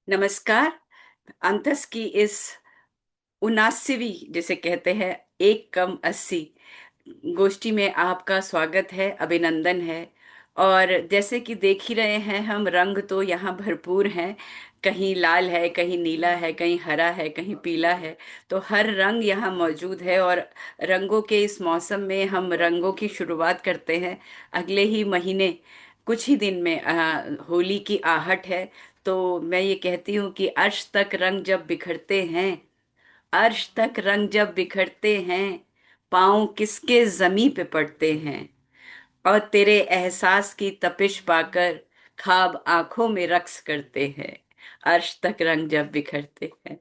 नमस्कार। अंतस की इस 79वीं जिसे कहते हैं 1 कम 80 गोष्ठी में आपका स्वागत है, अभिनंदन है। और जैसे कि देख ही रहे हैं हम, रंग तो यहाँ भरपूर हैं। कहीं लाल है, कहीं नीला है, कहीं हरा है, कहीं पीला है। तो हर रंग यहाँ मौजूद है। और रंगों के इस मौसम में हम रंगों की शुरुआत करते हैं। अगले ही महीने कुछ ही दिन में होली की आहट है। तो मैं ये कहती हूँ कि अर्श तक रंग जब बिखरते हैं, अर्श तक रंग जब बिखरते हैं, पाँव किसके जमी पे पड़ते हैं। और तेरे एहसास की तपिश पाकर ख्वाब आंखों में रक्स करते हैं। अर्श तक रंग जब बिखरते हैं।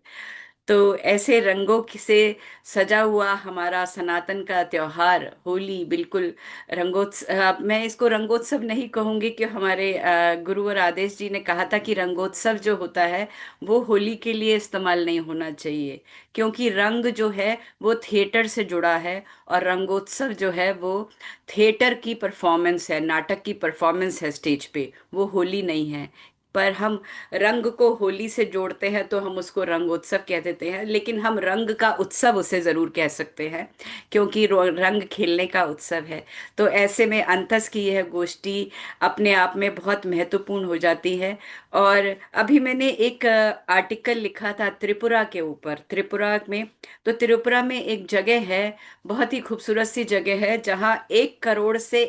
तो ऐसे रंगों से सजा हुआ हमारा सनातन का त्योहार होली बिल्कुल रंगोत्सव। मैं इसको रंगोत्सव नहीं कहूंगी कि हमारे गुरु और आदेश जी ने कहा था कि रंगोत्सव जो होता है वो होली के लिए इस्तेमाल नहीं होना चाहिए। क्योंकि रंग जो है वो थिएटर से जुड़ा है, और रंगोत्सव जो है वो थिएटर की परफॉर्मेंस है, नाटक की परफॉर्मेंस है स्टेज पे, वो होली नहीं है। पर हम रंग को होली से जोड़ते हैं तो हम उसको रंगोत्सव कह देते हैं, लेकिन हम रंग का उत्सव उसे जरूर कह सकते हैं, क्योंकि रंग खेलने का उत्सव है। तो ऐसे में अंतस की यह गोष्ठी अपने आप में बहुत महत्वपूर्ण हो जाती है। और अभी मैंने एक आर्टिकल लिखा था त्रिपुरा के ऊपर, त्रिपुरा में। तो त्रिपुरा में एक जगह है, बहुत ही खूबसूरत सी जगह है, जहाँ 1 करोड़ से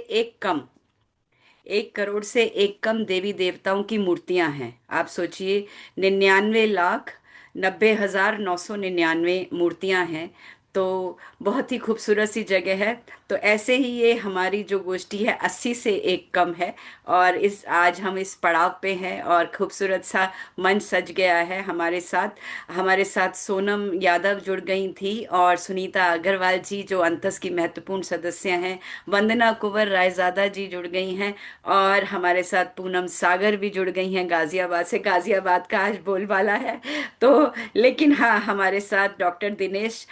1 कम देवी देवताओं की मूर्तियां हैं। आप सोचिए, 99,90,999 मूर्तियां हैं। तो बहुत ही खूबसूरत सी जगह है। तो ऐसे ही ये हमारी जो गोष्ठी है 80 से 1 कम है। और इस आज हम इस पड़ाव पे हैं, और खूबसूरत सा मंच सज गया है हमारे साथ सोनम यादव जुड़ गई थी, और सुनीता अग्रवाल जी जो अंतस की महत्वपूर्ण सदस्य हैं, वंदना कुंवर रायजादा जी जुड़ गई हैं, और हमारे साथ पूनम सागर भी जुड़ गई हैं गाजियाबाद से। गाजियाबाद का आज बोलबाला है। तो लेकिन हाँ, हमारे साथ डॉक्टर दिनेश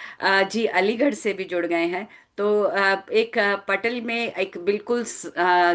जी अलीगढ़ से भी जुड़ गए हैं। तो एक पटल में एक बिल्कुल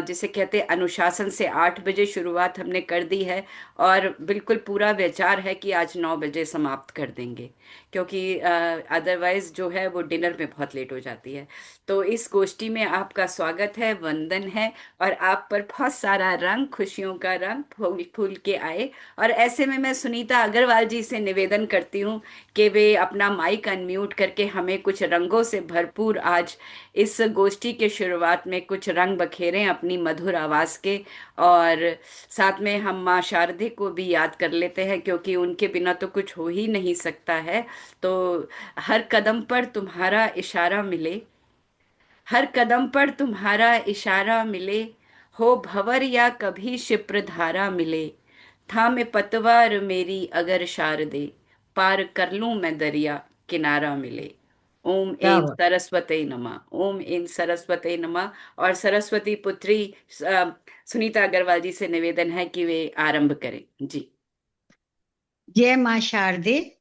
जिसे कहते हैं अनुशासन से 8 बजे शुरुआत हमने कर दी है। और बिल्कुल पूरा विचार है कि आज 9 बजे समाप्त कर देंगे, क्योंकि अदरवाइज जो है वो डिनर में बहुत लेट हो जाती है। तो इस गोष्ठी में आपका स्वागत है, वंदन है। और आप पर बहुत सारा रंग, खुशियों का रंग फूल फूल के आए। और ऐसे में मैं सुनीता अग्रवाल जी से निवेदन करती हूँ कि वे अपना माइक अनम्यूट करके हमें कुछ रंगों से भरपूर आज इस गोष्ठी के शुरुआत में कुछ रंग बखेरें अपनी मधुर आवाज के। और साथ में हम माँ शारदे को भी याद कर लेते हैं, क्योंकि उनके बिना तो कुछ हो ही नहीं सकता है। तो हर कदम पर तुम्हारा इशारा मिले, हर कदम पर तुम्हारा इशारा मिले, हो भंवर या कभी क्षिप्र धारा मिले, थामे पतवार मेरी अगर शारदे, पार कर लूं मैं दरिया किनारा मिले। ओम क्या ऐं हुआ। सरस्वते नमः, ओम ऐं सरस्वते नमः। और सरस्वती पुत्री सुनीता अग्रवाल जी से निवेदन है कि वे आरंभ करें जी। जय माँ शारदे।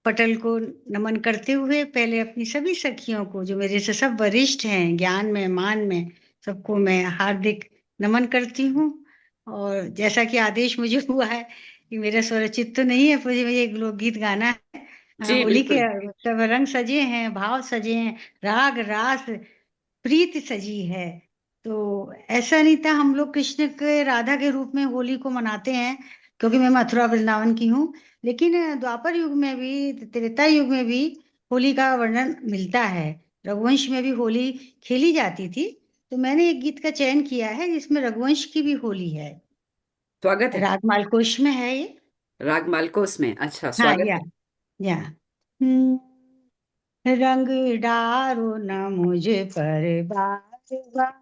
पटल को नमन करते हुए पहले अपनी सभी सखियों को जो मेरे से सब वरिष्ठ हैं, ज्ञान में मान में, सबको मैं हार्दिक नमन करती हूँ। और जैसा कि आदेश मुझे हुआ है कि मेरा स्वरचित तो नहीं है, मुझे एक लोकगीत गाना है। जी होली के बिल्कुल। सब रंग सजे हैं, भाव सजे हैं, राग रास प्रीति सजी है। तो ऐसा नहीं था, हम लोग कृष्ण के राधा के रूप में होली को मनाते हैं, क्योंकि मैं मथुरा वृंदावन की हूँ। लेकिन द्वापर युग में भी, त्रेता युग में भी होली का वर्णन मिलता है। रघुवंश में भी होली खेली जाती थी। तो मैंने एक गीत का चयन किया है जिसमें रघुवंश की भी होली है। स्वागत है। राग मालकोश में है ये। राग मालकोस में, अच्छा, हाँ, स्वागत है। या हम्म, रंग डारो न मुझ पर बार बार,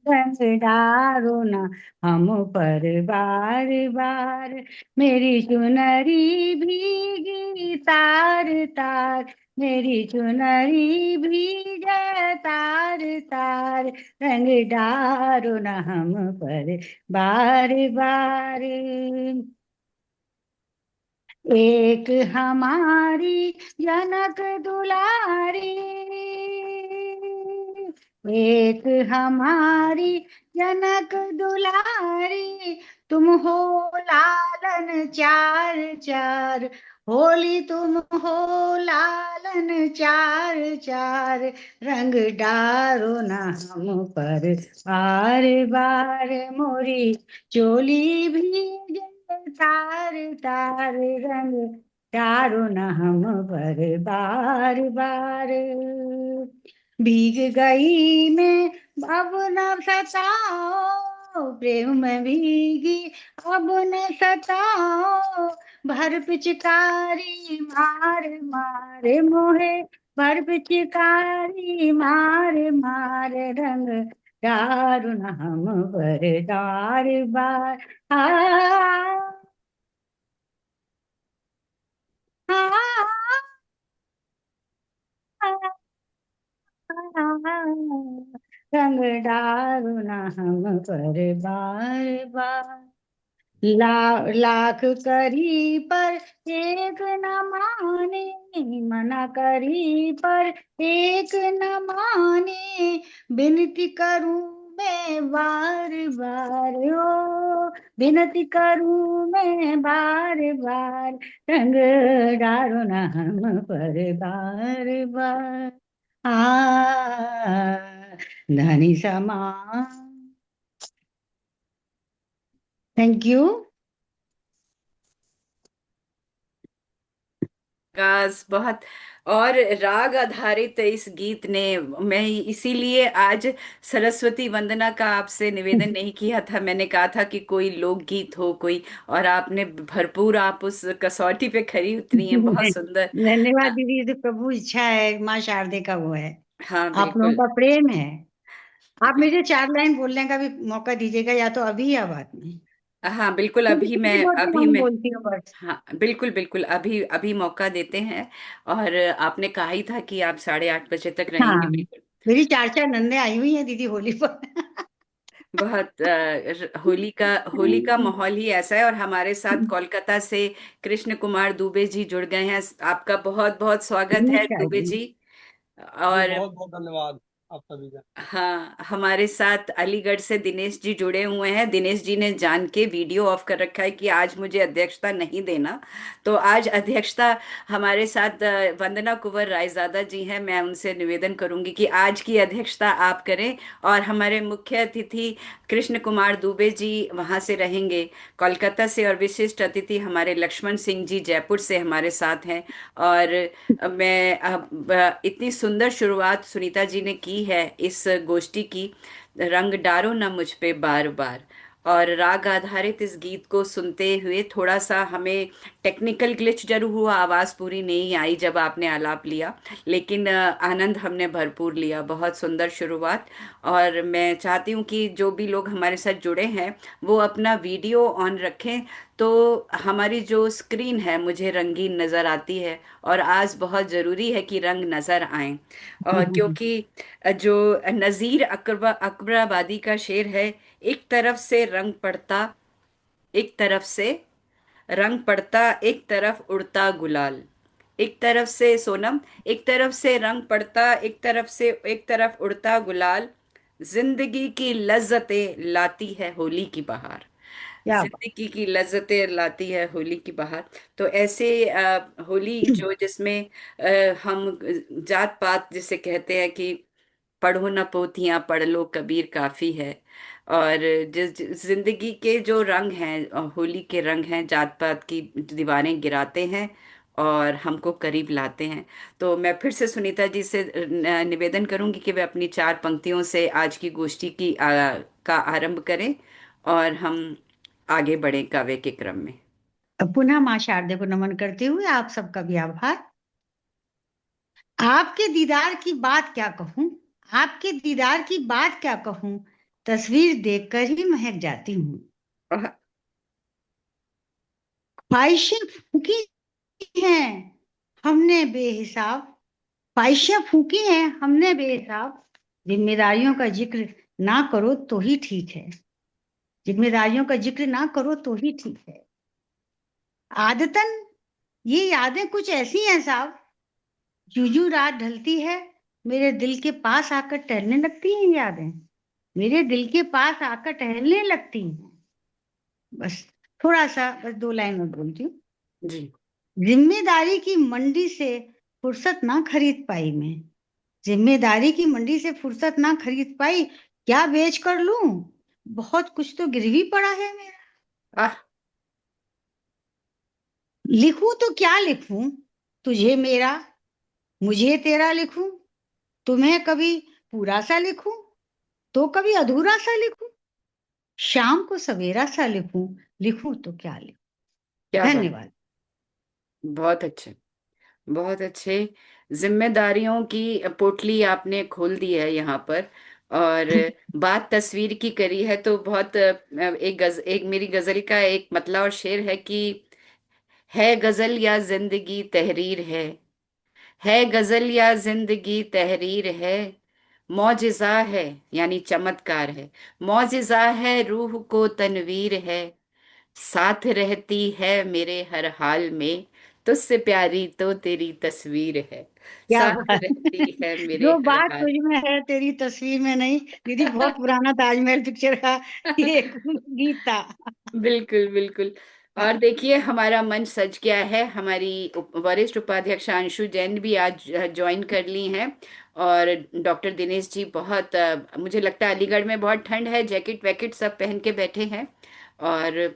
रंग डारो न हम पर बार बार, मेरी चुनरी भीगी तार तार, मेरी चुनरी भीगे तार तार, रंग डारो न हम पर बार बार। एक हमारी जनक दुलारी, एक हमारी जनक दुलारी, तुम हो लालन चार चार, होली तुम हो लालन चार चार, रंग डारो न हम पर बार बार, मोरी चोली भीगे तार तार, रंग डारो न हम पर बार बार। भीग गई मैं अब न सताओ, प्रेम में भीगी अब न सताओ, भर पिचकारी मार मार मोहे, भर पिचकारी मार मार, रंग दारुण हम बरदार बार। आ, आ, आ, रंग दारुण हम पर बार बार। लाख करी पर एक न माने, मना करी पर एक न माने, विनती करूं मैं बार बार, ओ विनती करूं मैं बार बार, रंग डारो न हम पर बार बार। धनी समा। Thank you. गास बहुत। और राग आधारित इस गीत ने, मैं इसीलिए आज सरस्वती वंदना का आपसे निवेदन नहीं किया था। मैंने कहा था कि कोई लोकगीत हो कोई, और आपने भरपूर, आप उस कसौटी पे खरी उतरी हैं, बहुत सुंदर। धन्यवाद दीदी, ये तो प्रभु इच्छा है, माँ शारदे का वो है, हाँ आप लोगों बिल्कुल। का प्रेम है। आप बिल- मुझे 4 लाइन बोलने का भी मौका दीजिएगा, या तो अभी या बाद में। हाँ बिल्कुल, तुम कितनी बोलती हो, हम बोलती हो बस। हाँ बिल्कुल बिल्कुल, अभी अभी मौका देते हैं। और आपने कहा ही था कि आप 8:30 बजे तक रहेंगे, हाँ, बिल्कुल। मेरी 4 4 नंदे आई हुई हैं दीदी होली पर। बहुत होली का माहौल ही ऐसा है। और हमारे साथ कोलकाता से कृष्ण कुमार दुबे जी जुड़ गए हैं। आपका बहुत बहुत स्वागत है नमस्कार दुबे जी। जी। जी और बहुत बहुत धन्यवाद आप सभी का। हाँ, हमारे साथ अलीगढ़ से दिनेश जी जुड़े हुए हैं। दिनेश जी ने जान के वीडियो ऑफ कर रखा है कि आज मुझे अध्यक्षता नहीं देना। तो आज अध्यक्षता हमारे साथ वंदना कुंवर रायजादा जी हैं। मैं उनसे निवेदन करूंगी कि आज की अध्यक्षता आप करें। और हमारे मुख्य अतिथि कृष्ण कुमार दुबे जी वहां से रहेंगे, कोलकाता से। और विशिष्ट अतिथि हमारे लक्ष्मण सिंह जी जयपुर से हमारे साथ हैं। और मैं अब इतनी सुंदर शुरुआत सुनीता जी ने की है इस गोष्ठी की, रंग डारो ना मुझ पे बार बार। और राग आधारित इस गीत को सुनते हुए थोड़ा सा हमें टेक्निकल ग्लिच जरूर हुआ, आवाज पूरी नहीं आई जब आपने आलाप लिया, लेकिन आनंद हमने भरपूर लिया। बहुत सुंदर शुरुआत। और मैं चाहती हूँ कि जो भी लोग हमारे साथ जुड़े हैं वो अपना वीडियो ऑन रखें, तो हमारी जो स्क्रीन है मुझे रंगीन नजर आती है। और आज बहुत जरूरी है कि रंग नजर आए। क्योंकि जो नजीर अकबराबादी का शेर है, एक तरफ से रंग पड़ता, एक तरफ से रंग पड़ता, एक तरफ उड़ता गुलाल। एक तरफ से सोनम, एक तरफ से रंग पड़ता, एक तरफ उड़ता गुलाल। जिंदगी की लज्जतें लाती है होली की बहार। क्या बात। जिंदगी की लज्जतें लाती है होली की बहार। तो ऐसे होली जो जिसमें हम जात पात जिसे कहते हैं कि पढ़ो न पोथियां पढ़ लो कबीर काफी है। और जिंदगी के जो रंग हैं, होली के रंग हैं, जात पात की दीवारें गिराते हैं और हमको करीब लाते हैं। तो मैं फिर से सुनीता जी से निवेदन करूंगी कि वे अपनी 4 पंक्तियों से आज की गोष्ठी का आरंभ करें, और हम आगे बढ़े काव्य के क्रम में। पुनः माँ शारदे को नमन करते हुए आप सबका भी आभार। आपके दीदार की बात क्या कहूँ, आपके दीदार की बात क्या कहूँ, तस्वीर देखकर ही महक जाती हूँ। और ख्वाहिशें फूकी हैं हमने बेहिसाब, ख्वाहिशें फूकी हैं हमने बेहिसाब, जिम्मेदारियों का जिक्र ना करो तो ही ठीक है, जिम्मेदारियों का जिक्र ना करो तो ही ठीक है। आदतन ये यादें कुछ ऐसी हैं साहब, जू जू रात ढलती है मेरे दिल के पास आकर टहलने लगती हैं यादें, मेरे दिल के पास आकर टहलने लगती हैं। बस थोड़ा सा, बस 2 लाइन में बोलती हूँ। जी। जिम्मेदारी की मंडी से फुर्सत ना खरीद पाई मैं, जिम्मेदारी की मंडी से फुर्सत ना खरीद पाई, क्या बेच कर लूं, बहुत कुछ तो गिरवी पड़ा है मेरा। आह। लिखूं तो क्या लिखूं, तुझे मेरा मुझे तेरा लिखूं, तुम्हें कभी पूरा सा लिखूं तो कभी अधूरा सा लिखूं, शाम को सवेरा सा लिखूं, लिखूं तो क्या लिखूं। क्या बात। धन्यवाद। बहुत अच्छे, बहुत अच्छे। जिम्मेदारियों की पोटली आपने खोल दी है यहाँ पर। और बात तस्वीर की करी है तो बहुत एक मेरी गजल का एक मतला और शेर है गजल या जिंदगी तहरीर है गजल या जिंदगी तहरीर है, मौजिजा है यानी चमत्कार है, मौजिजा है रूह को तनवीर है, साथ रहती है मेरे हर हाल में, तुझसे प्यारी तो तेरी तस्वीर है, क्या साथ बात। रहती है मेरे जो हर बात हाल। तुझ में है तेरी तस्वीर में नहीं। दीदी, बहुत पुराना ताजमहल पिक्चर का ये एक गीत था। बिल्कुल बिल्कुल। और देखिए हमारा मंच सज गया है, हमारी वरिष्ठ उपाध्यक्ष अंशु जैन भी आज ज्वाइन कर ली हैं। और डॉक्टर दिनेश जी बहुत मुझे लगता है अलीगढ़ में बहुत ठंड है, जैकेट वैकेट सब पहन के बैठे हैं। और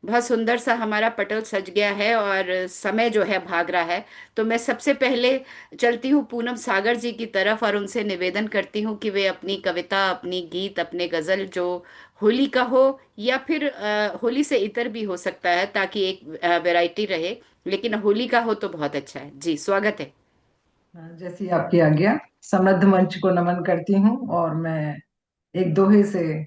बहुत सुंदर सा हमारा पटल सज गया है और समय जो है भाग रहा है। तो मैं सबसे पहले चलती हूँ पूनम सागर जी की तरफ और उनसे निवेदन करती हूँ कि वे अपनी कविता, अपनी गीत, अपने गजल जो होली का हो या फिर होली से इतर भी हो सकता है ताकि एक वैरायटी रहे, लेकिन होली का हो तो बहुत अच्छा है। जी स्वागत है। जैसी आपकी आज्ञा। समृद्ध मंच को नमन करती हूँ और मैं एक दोहे से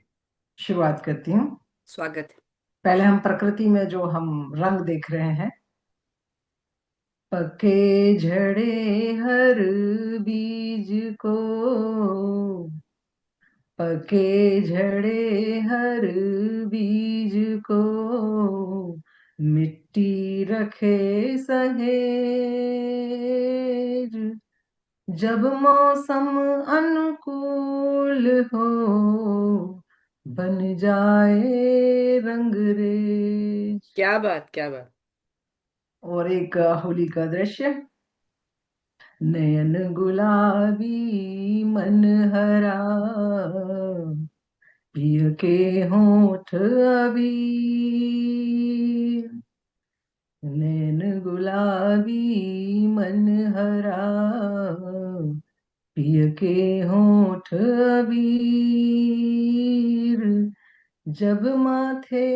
शुरुआत करती हूँ। स्वागत है। पहले हम प्रकृति में जो हम रंग देख रहे हैं, पके झड़े हर बीज को, पके झड़े हर बीज को, मिट्टी रखे सहेज, जब मौसम अनुकूल हो, बन जाए रंगरेज। क्या बात, क्या बात। और एक होली का दृश्य। नयन गुलाबी मन हरा, पिय के होठ अबीर, नैन गुलाबी मन हरा, पिय के होठ अबीर, जब माथे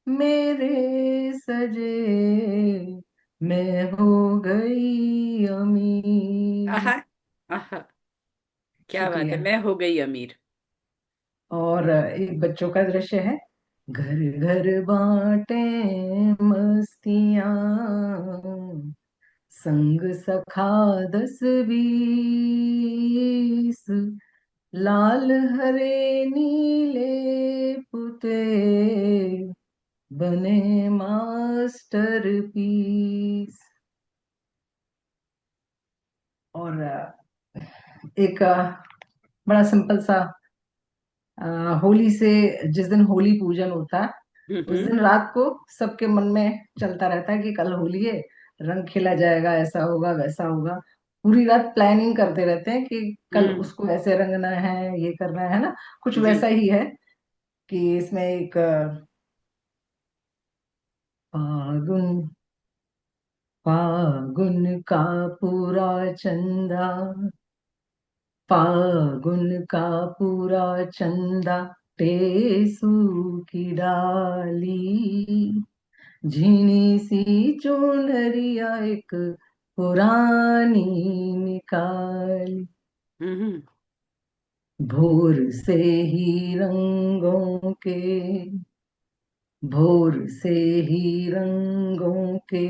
मेरे सजे, मैं हो गई अमीर। आहा। आहा। क्या बात है, शुक्रिया। मैं हो गई अमीर। और एक बच्चों का दृश्य है। घर घर बांटे मस्तियां, संग सखा 10 20, लाल हरे नीले पुते, बने मास्टर पीस। और एक बड़ा सिंपल सा, होली से जिस दिन होली पूजन होता है, उस हम्म। दिन रात को सबके मन में चलता रहता है कि कल होली है, रंग खेला जाएगा, ऐसा होगा वैसा होगा। पूरी रात प्लानिंग करते रहते हैं कि कल हम्म। उसको ऐसे रंगना है, ये करना है ना। कुछ जी। वैसा ही है कि इसमें एक फागुन, फागुन का पूरा चंदा, फागुन का पूरा चंदा, टेसू की डाली, झीनी सी चुनरिया एक पुरानी निकाली, हम्म। भोर से ही रंगों के, भोर से ही रंगों के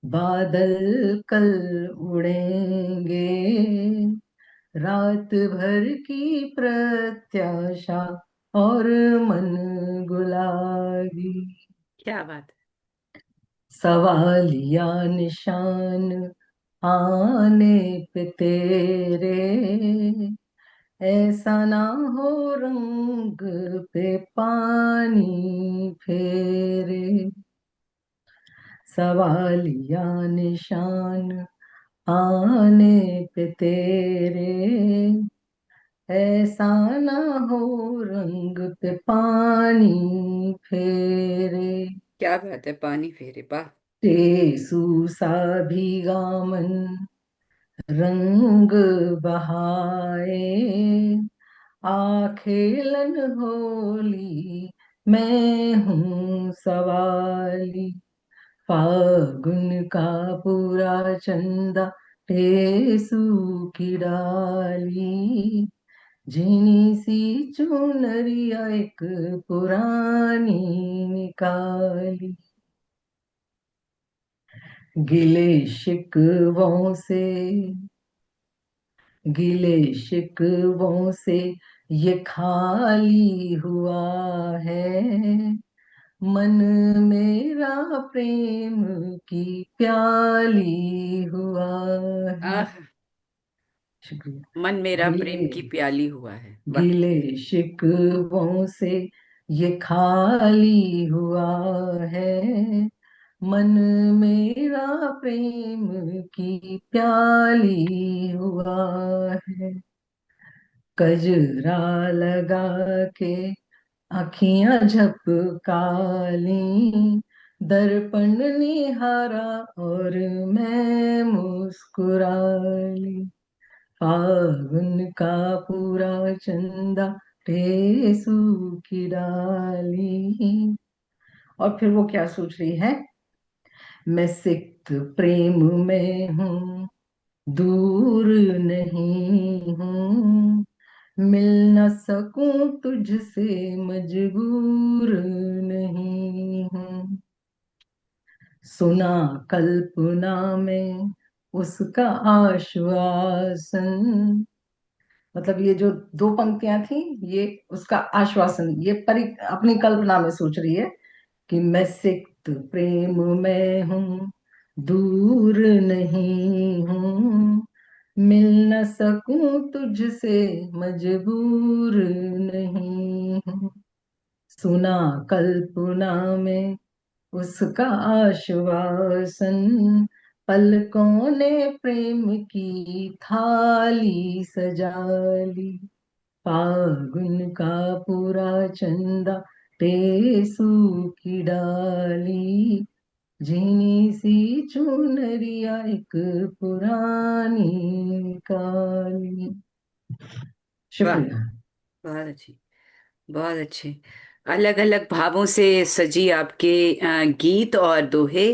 बादल कल उड़ेंगे, रात भर की प्रत्याशा और मन गुलाबी, क्या बात सवालिया निशान आने पे तेरे, ऐसा ना हो रंग पे पानी फेरे, सवालिया निशान आने पे तेरे, ऐसा ना हो रंग पे पानी फेरे। क्या बात है, पानी फेरे, वाह। टेसू सा भीगा मन रंग बहाए, आखेलन होली मैं हूँ सवाली, फागुन का पूरा चंदा टेसू की डाली, झीनी सी चुनरिया एक पुरानी निकाली, गिले शिकवों से, गिले शिकवों से ये खाली हुआ है, मन मेरा प्रेम की प्याली हुआ है। आह, शुक्रिया। मन मेरा गिले प्रेम की प्याली हुआ है, वाह। गिले शिकवों से ये खाली हुआ है, मन मेरा प्रेम की प्याली हुआ है। कजरा लगा के आखियां झपकाली, दर्पण निहारा और मैं मुस्कुराली, फागुन का पूरा चंदा टेसू की डाली। और फिर वो क्या सोच रही है, मैं सिक्त प्रेम में हूँ, दूर नहीं हूँ, मिल न सकूं तुझसे मजबूर नहीं हूँ, सुना कल्पना में उसका आश्वासन, मतलब ये जो दो पंक्तियां थी ये उसका आश्वासन, ये अपनी कल्पना में सोच रही है कि मैं सिक्त प्रेम में हूँ, दूर नहीं हूँ, मिल न सकूं तुझसे मजबूर नहीं हूँ, सुना कल्पना में उसका आश्वासन, पलकों ने प्रेम की थाली सजा ली, फागुन का पूरा चंदा टेसू की डाली, झीनी सी चुनरिया एक पुरानी काली। वाह, शुक्रिया। बहुत अच्छी, बहुत अच्छे। अलग अलग भावों से सजी आपके गीत और दोहे।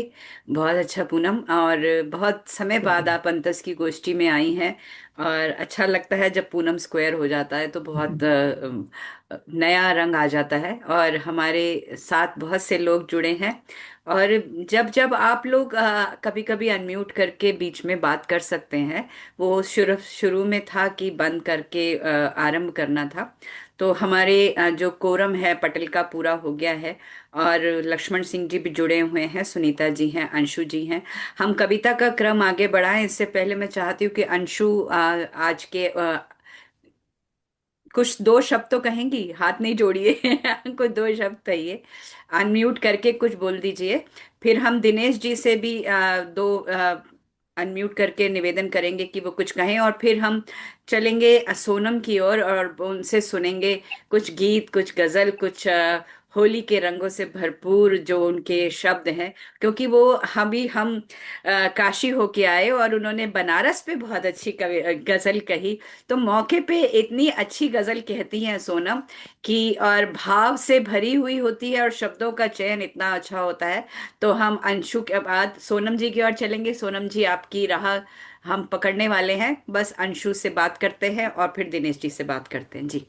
बहुत अच्छा पूनम, और बहुत समय बाद शुक्रिया। आप अंतस की गोष्ठी में आई हैं। और अच्छा लगता है जब पूनम स्क्वायर हो जाता है, तो बहुत नया रंग आ जाता है, और हमारे साथ बहुत से लोग जुड़े हैं। और जब जब आप लोग कभी कभी अनम्यूट करके बीच में बात कर सकते हैं, वो शुरू शुरू में था कि बंद करके आरंभ करना था। तो हमारे जो कोरम है पटेल का पूरा हो गया है, और लक्ष्मण सिंह जी भी जुड़े हुए हैं, सुनीता जी हैं, अंशु जी हैं। हम कविता का क्रम आगे बढ़ाएं, इससे पहले मैं चाहती हूँ कि अंशु आज के कुछ दो शब्द तो कहेंगी, हाथ नहीं जोड़िए। कुछ दो शब्द कहिए, अनम्यूट करके कुछ बोल दीजिए। फिर हम दिनेश जी से भी दो अनम्यूट करके निवेदन करेंगे कि वो कुछ कहें, और फिर हम चलेंगे सोनम की ओर और उनसे सुनेंगे कुछ गीत, कुछ गजल, कुछ होली के रंगों से भरपूर जो उनके शब्द हैं। क्योंकि वो हम काशी होके आए, और उन्होंने बनारस पे बहुत अच्छी गजल कही। तो मौके पे इतनी अच्छी गजल कहती हैं सोनम कि, और भाव से भरी हुई होती है, और शब्दों का चयन इतना अच्छा होता है। तो हम अंशु के बाद सोनम जी की ओर चलेंगे। सोनम जी, आपकी राह हम पकड़ने वाले हैं, बस अंशु से बात करते हैं और फिर दिनेश जी से बात करते हैं जी।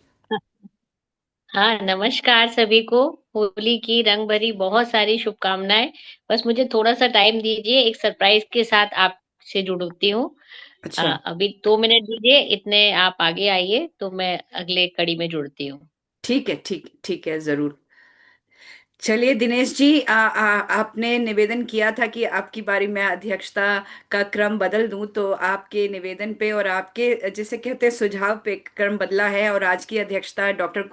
हाँ, नमस्कार सभी को। होली की रंग भरी बहुत सारी शुभकामनाएं। बस मुझे थोड़ा सा टाइम दीजिए, एक सरप्राइज के साथ आपसे जुड़ती हूँ। अच्छा, अभी 2 मिनट दीजिए, इतने आप आगे आइए तो मैं अगले कड़ी में जुड़ती हूँ। ठीक है, ठीक ठीक है, जरूर। चलिए दिनेश जी, आपने निवेदन किया था कि आपकी बारी में अध्यक्षता का क्रम बदल दूं, तो आपके निवेदन पे और आपके जिसे कहते हैं सुझाव पे क्रम बदला है। और आज की अध्यक्षता डॉक्टर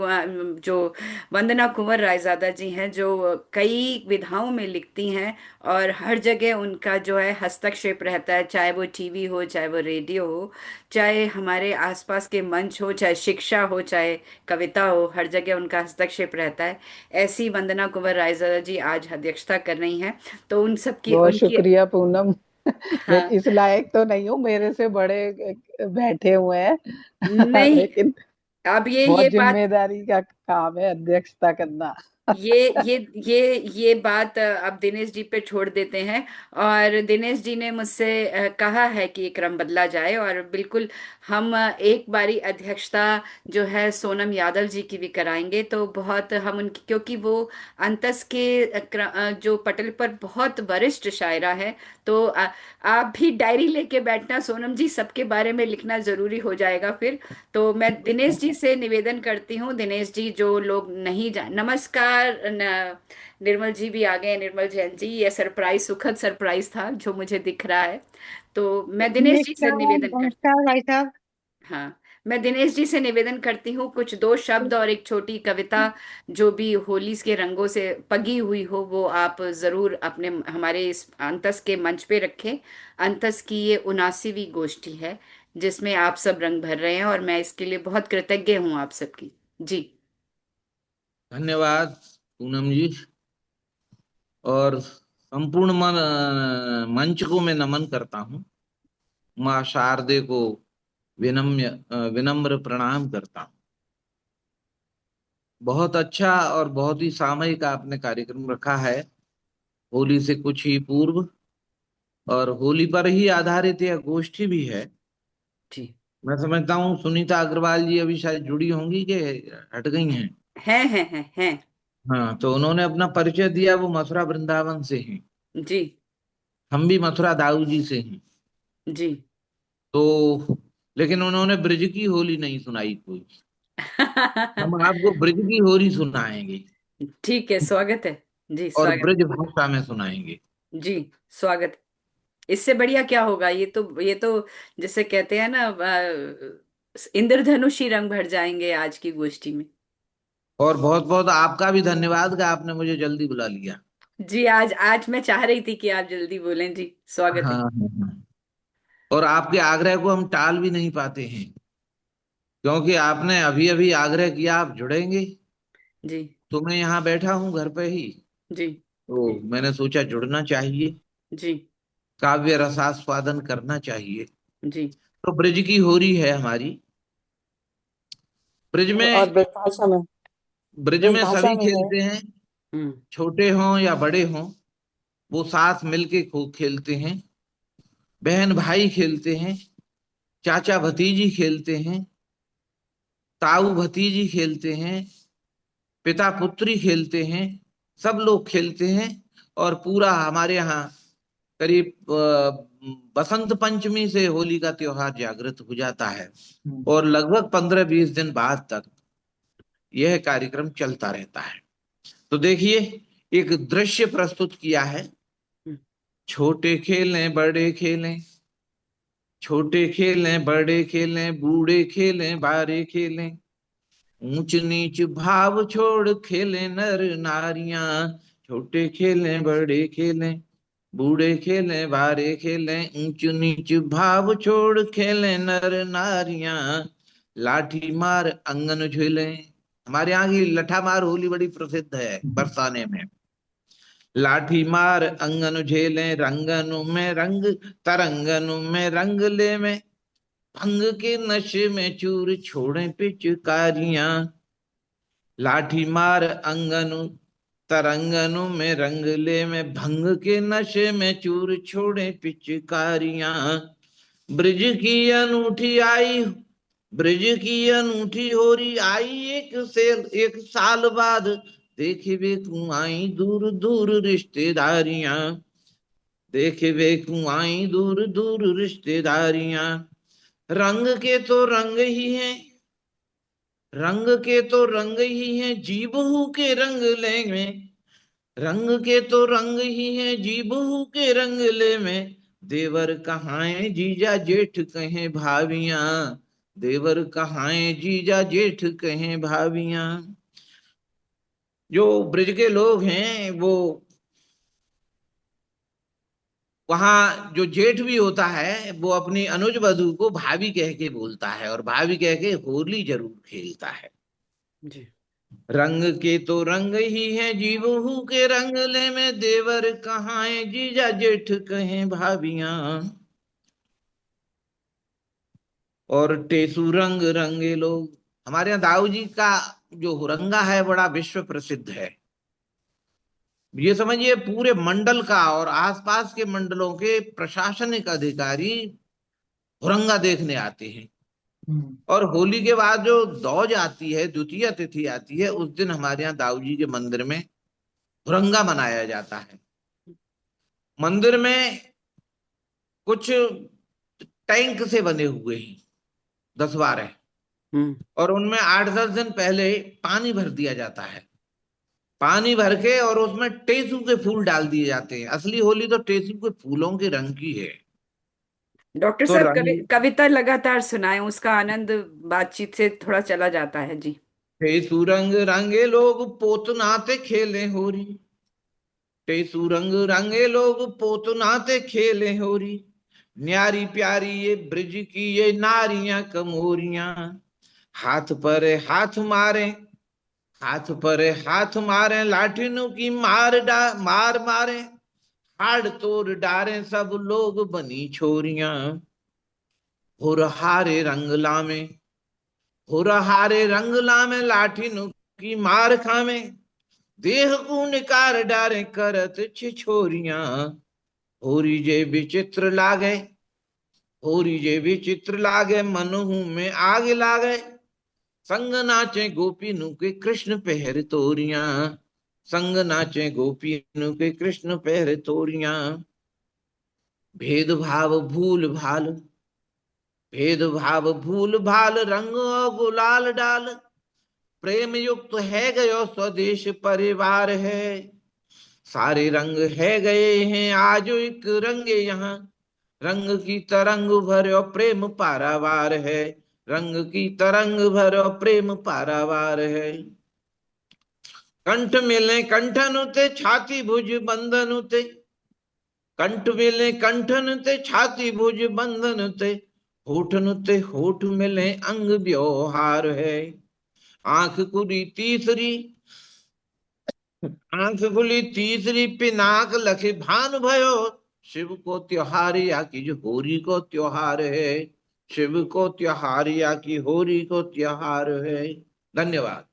जो वंदना कुंवर रायजादा जी हैं, जो कई विधाओं में लिखती हैं और हर जगह उनका जो है हस्तक्षेप रहता है, चाहे वो टीवी हो, चाहे वो रेडियो हो, चाहे हमारे आसपास के मंच हो, चाहे शिक्षा हो, चाहे कविता हो, हर जगह उनका हस्तक्षेप रहता है। ऐसी वंदना कुंवर रायजादा जी आज अध्यक्षता कर रही हैं। तो उन सब की बहुत उनकी। शुक्रिया पूनम। मैं हाँ। इस लायक तो नहीं हूँ, मेरे से बड़े बैठे हुए हैं। नहीं। लेकिन अब ये बहुत बात, जिम्मेदारी का काम है अध्यक्षता करना। ये ये ये बात अब दिनेश जी पे छोड़ देते हैं। और दिनेश जी ने मुझसे कहा है कि ये क्रम बदला जाए, और बिल्कुल हम एक बारी अध्यक्षता जो है सोनम यादव जी की भी कराएंगे। तो बहुत हम उनकी, क्योंकि वो अंतस के जो पटल पर बहुत वरिष्ठ शायरा है। तो आप भी डायरी लेके बैठना सोनम जी, सबके बारे में लिखना जरूरी हो जाएगा फिर। तो मैं दिनेश जी से निवेदन करती हूँ, दिनेश जी जो लोग नहीं जान, नमस्कार निर्मल जी भी आ गए, निर्मल जैन जी। ये सरप्राइज, सुखद सरप्राइज था जो मुझे दिख रहा है। तो मैं दिनेश जी से नमस्कार। निवेदन करती नमस्कार भाई साहब। हाँ, मैं दिनेश जी से निवेदन करती हूँ, कुछ दो शब्द और एक छोटी कविता जो भी होली के रंगों से पगी हुई हो, वो आप जरूर अपने हमारे इस अंतस के मंच पे रखें। अंतस की ये 79वीं गोष्ठी है जिसमें आप सब रंग भर रहे हैं, और मैं इसके लिए बहुत कृतज्ञ हूँ आप सबकी। जी। धन्यवाद पूनम जी। और संपूर्ण मंच को मैं नमन करता हूँ। माँ शारदे को विनम्र प्रणाम करता हूँ। बहुत अच्छा और बहुत ही सामयिक आपने कार्यक्रम रखा है, होली से कुछ ही पूर्व, और होली पर ही आधारित यह गोष्ठी भी है। जी। मैं समझता हूँ सुनीता अग्रवाल जी अभी शायद जुड़ी होंगी कि हट गई हैं। हैं। हाँ, तो उन्होंने अपना परिचय दिया, वो मथुरा वृंदावन से हैं। जी। हम भी मथुरा दाऊ जी से हैं। जी। तो लेकिन उन्होंने ब्रज की होली नहीं सुनाई कोई। हम आपको ब्रज की होली सुनाएंगे ठीक है, स्वागत है। जी, और स्वागत। ब्रज भाषा में सुनाएंगे। जी, स्वागत। इससे बढ़िया क्या होगा? ये तो जैसे कहते हैं ना, इंद्रधनुष ही रंग भर जाएंगे आज की गोष्ठी में। और बहुत बहुत आपका भी धन्यवाद कि आपने मुझे जल्दी बुला लिया। जी, आज आज मैं चाह रही थी कि आप जल्दी बोलें। जी, स्वागत हाँ है। हाँ हाँ। और आपके आग्रह को हम टाल भी नहीं पाते हैं, क्योंकि आपने अभी अभी आग्रह किया आप जुड़ेंगे। जी। तो मैं यहाँ बैठा हूँ घर पे ही, जी। तो मैंने सोचा जुड़ना चाहिए, जी। काव्य रसास्वादन करना चाहिए। जी। तो ब्रज की होली है हमारी। ब्रज और में ब्रज ब्रज में भाषा सभी में है। खेलते हैं, हम्म। छोटे हों या बड़े हों, वो साथ मिलके खूब खेलते हैं। बहन भाई खेलते हैं, चाचा भतीजी खेलते हैं, ताऊ भतीजी खेलते हैं, पिता पुत्री खेलते हैं, सब लोग खेलते हैं। और पूरा हमारे यहाँ करीब बसंत पंचमी से होली का त्योहार जागृत हो जाता है, और लगभग 15-20 दिन बाद तक यह कार्यक्रम चलता रहता है। तो देखिए, एक दृश्य प्रस्तुत किया है। हम्म। छोटे खेलें बड़े खेलें, छोटे खेलें बड़े खेलें, बूढ़े खेलें बारे खेलें, ऊंच नीच भाव छोड़ खेलें नर नारियां। छोटे खेलें बड़े खेलें, बूढ़े खेलें बारे खेलें, ऊंच नीच भाव छोड़ खेलें नर नारियां। लाठी मार अंगन झेलें। हमारे यहाँ की लठा मार होली बड़ी प्रसिद्ध है बरसाने में। लाठी मार अंगन झेलें, रंगनु में रंग, तरंगनु में रंग ले में, भंग के नशे में चूर छोड़े पिचकारियां। लाठी मार अंगनु तरंगनु में रंग ले में, भंग के नशे में चूर छोड़े पिचकारियां। ब्रिज की अनूठी आई, ब्रिज की अनूठी होरी आई, एक साल बाद देखे वे तू आई दूर दूर रिश्तेदारियां। देखे वे तू आई दूर दूर रिश्तेदारियां। रंग के तो रंग ही हैं, रंग के तो रंग ही हैं, जीव हूं के रंग लेंगे, रंग के तो रंग ही है जी बहू के रंगले में, देवर कहाँ जीजा जेठ कहें भावियां, देवर कहाँ जीजा जेठ कहें भावियां। जो ब्रज के लोग हैं वो वहां जो जेठ भी होता है वो अपनी अनुज वधू को भाभी कह के बोलता है, और भाभी कह के होली जरूर खेलता है। जी। रंग के तो रंग ही है जी बहू के रंगले में, देवर कहाँ जीजा जेठ कहें भाभियां। और टेसू रंग रंगे लोग, हमारे यहाँ दाऊ जी का जो हुरंगा है बड़ा विश्व प्रसिद्ध है। ये समझिए पूरे मंडल का और आसपास के मंडलों के प्रशासनिक अधिकारी हुरंगा देखने आते हैं। हम्म। और होली के बाद जो दौज आती है, द्वितीय तिथि आती है, उस दिन हमारे यहाँ दाऊ जी के मंदिर में हुरंगा मनाया जाता है। मंदिर में कुछ टैंक से बने हुए हैं, 10-12, हम्म। और उनमें 8-10 दिन पहले पानी भर दिया जाता है। पानी भर के और उसमें टेसू के फूल डाल दिए जाते हैं। असली होली तो टेसू के फूलों के रंग की है। डॉक्टर तो साहब, रंग कविता लगातार सुनाएं, उसका आनंद बातचीत से थोड़ा चला जाता है जी। टेसू रंग रंगे लोग पोत नाते खेले होरी, टेसू रंग रंगे लोग पोत नाते खेले होरी, न्यारी प्यारी ये ब्रिज की ये नारियां कमोरियां, हाथ पर हाथ मारे, हाथ पर हाथ मारे, लाठिनों की मार मारे, हाड़ तोड़ डारे सब लोग बनी छोरियां। हुर हारे रंग लामे, हुर हारे रंग लामे, लाठिनों की मार खामे, देह को निकार डारे करत छिछोरियां। होरी जे विचित्र लागे, होरी जे विचित्र लागे, मनहू में आग लागे, संग नाचे गोपीनु के कृष्ण पहर तोरियां, संग नाचे गोपीनु के कृष्ण पहर तोरियां। भेद भाव भूल भाल, भेद भाव भूल भाल, रंग और गुलाल डाल, प्रेम युक्त है गयो स्वदेश परिवार है, सारे रंग है गए हैं आज एक रंगे यहाँ, रंग की तरंग भरो प्रेम पारावार है, रंग की तरंग भरो प्रेम पारावार है। कंठ मिले कंठन उते, छाती भुज बंधन उते, कंठ मिले कंठन ते, छाती भुज बंधन ते, होठन ते होठ मिले अंग व्यवहार है, आंख खुली तीसरी, आंख खुली तीसरी, पिनाक लखे भान भयो, शिव को त्योहार या की जो होरी को त्योहार है, शिव को त्योहार या की होरी को त्योहार है। धन्यवाद।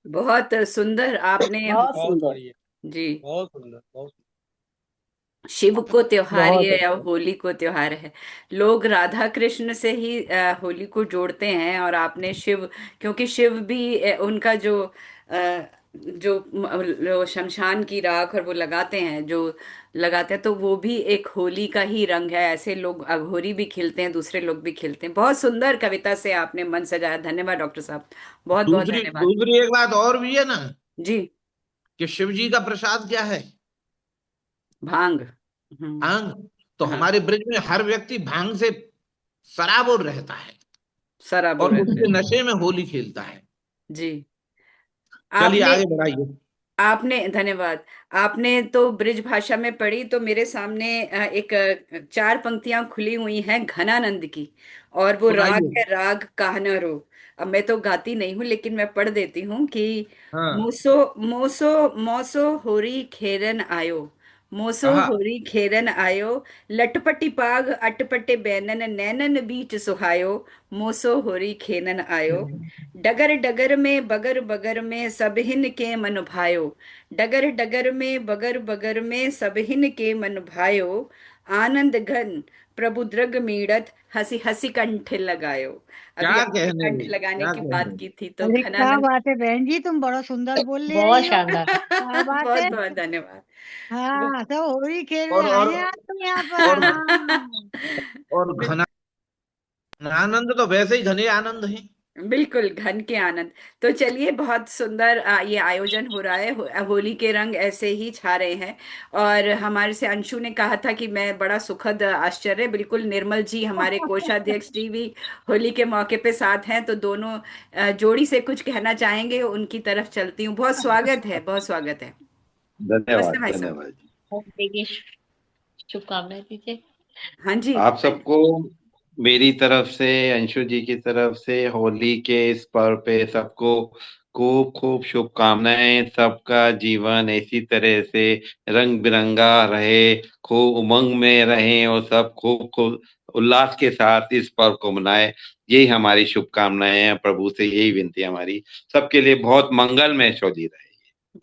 बहुत सुंदर आपने बहुत बहुत सुंदर। बढ़िया। जी। बहुत सुंदर, बहुत शिव को त्योहार बहुत है या अच्छा। होली को त्योहार है, लोग राधा कृष्ण से ही होली को जोड़ते हैं। और आपने शिव, क्योंकि शिव भी उनका जो शमशान की राख और वो लगाते हैं, जो लगाते हैं, तो वो भी एक होली का ही रंग है। ऐसे लोग अघोरी भी खिलते हैं, दूसरे लोग भी खिलते हैं। बहुत सुंदर कविता से आपने मन सजाया। धन्यवाद डॉक्टर साहब, बहुत बहुत दूसरी धन्यवाद। दूसरी एक बात और भी है ना, जी। कि शिव जी का प्रसाद क्या है? भांग। हम्म। भांग। तो हाँ। हमारे ब्रज में हर व्यक्ति भांग से सराबोर रहता है सराबो और रहते उसके हैं। नशे में होली खेलता है। जी। चलिए आपने आगे बढ़ाइए। आपने धन्यवाद। आपने तो ब्रिज भाषा में पढ़ी, तो मेरे सामने एक 4 पंक्तियां खुली हुई हैं घनानंद की, और वो राग सुनाइए। है, राग कान्हा रो। अब मैं तो गाती नहीं हूँ, लेकिन मैं पढ़ देती हूँ कि हाँ। मोसो मोसो मोसो होरी खेरन आयो, मोसो आहा। होरी खेरन आयो, लटपटी पाग अटपटे बैनन नैनन बीच सुहायो, मोसो होरी खेनन आयो, डगर डगर में बगर बगर में सबहिन के मन भायो, डगर डगर में बगर बगर में सबहिन के मन भायो, आनंद घन प्रभु द्रग मीड़त हंसी हंसी कंठ लगायो। अभी क्या आपने कहने कंठ दे, लगाने क्या की बात कहने। की थी, तो अरे क्या घनानंद। बात है बहन जी, तुम बड़ा सुंदर बोल ले बहुत आई हो। शानदार। क्या बात बहुत है। बहुत धन्यवाद। वो हाँ, सब होली खेलने और आए हैं आज तो यहाँ पर। और हाँ। और घना आनंद तो वैसे ही घने आनंद है। बिल्कुल घन के आनंद। तो चलिए, बहुत सुंदर ये आयोजन हो रहा है। होली के रंग ऐसे ही छा रहे हैं। और हमारे से अंशु ने कहा था कि मैं बड़ा सुखद आश्चर्य, बिल्कुल निर्मल जी हमारे कोषाध्यक्ष जी भी होली के मौके पे साथ हैं, तो दोनों जोड़ी से कुछ कहना चाहेंगे, उनकी तरफ चलती हूँ। बहुत स्वागत है, बहुत स्वागत है। नमस्ते धन्यवाद भाई साहब। धन्यवाद जी। देखिए, शुभकामनाएं दीजिए। हाँ जी। आप सबको मेरी तरफ से, अंशु जी की तरफ से, होली के इस पर्व पे सबको खूब खूब शुभकामनाएं। सबका जीवन इसी तरह से रंग बिरंगा रहे, खूब उमंग में रहें और सब खूब खूब उल्लास के साथ इस पर्व को मनाएं। यही हमारी शुभकामनाएं हैं। प्रभु से यही विनती है हमारी, सबके लिए बहुत मंगलमय होली रहे।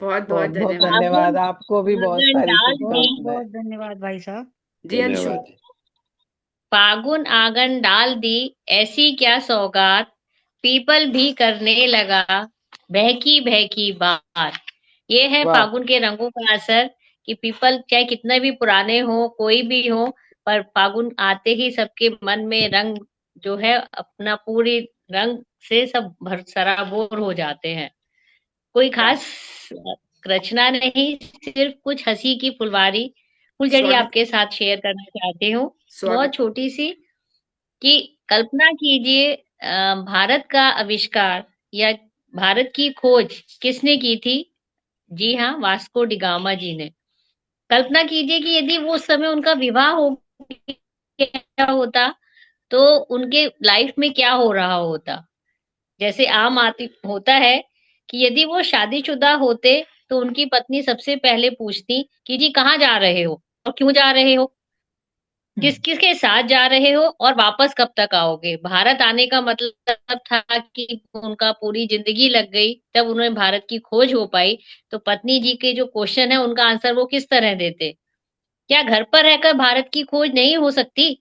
बहुत बहुत बहुत बहुत धन्यवाद। धन्यवाद, फागुन आपको भी बहुत आंगन सारी डाल दी, बहुत शुभकामनाएं। बहुत धन्यवाद भाई साहब। जी अंशु। धन्यवाद जी। फागुन आंगन डाल दी, ऐसी क्या सौगात, पीपल भी करने लगा बहकी बहकी बात। ये है वाह। फागुन के रंगों का असर, कि पीपल चाहे कितने भी पुराने हो, कोई भी हो, पर फागुन आते ही सबके मन में रंग जो है अपना पूरी रंग से सब भर सराबोर हो जाते हैं। कोई क्या खास रचना नहीं, सिर्फ कुछ हंसी की फुलवारी फुलझड़ी स्वागत, आपके साथ शेयर करना चाहती हूँ। बहुत स्वागत। छोटी सी, कि कल्पना कीजिए, भारत का आविष्कार या भारत की खोज किसने की थी? जी हाँ, वास्को डिगामा जी ने। कल्पना कीजिए कि यदि वो उस समय उनका विवाह हो गया होता, तो उनके लाइफ में क्या हो रहा होता। जैसे आम आदमी होता है कि यदि वो शादीशुदा होते, तो उनकी पत्नी सबसे पहले पूछती कि जी कहाँ जा रहे हो और क्यों जा रहे हो, किस किस के साथ जा रहे हो और वापस कब तक आओगे। भारत आने का मतलब था कि उनका पूरी जिंदगी लग गई, तब उन्हें भारत की खोज हो पाई। तो पत्नी जी के जो क्वेश्चन है उनका आंसर वो किस तरह देते? क्या घर पर रहकर भारत की खोज नहीं हो सकती?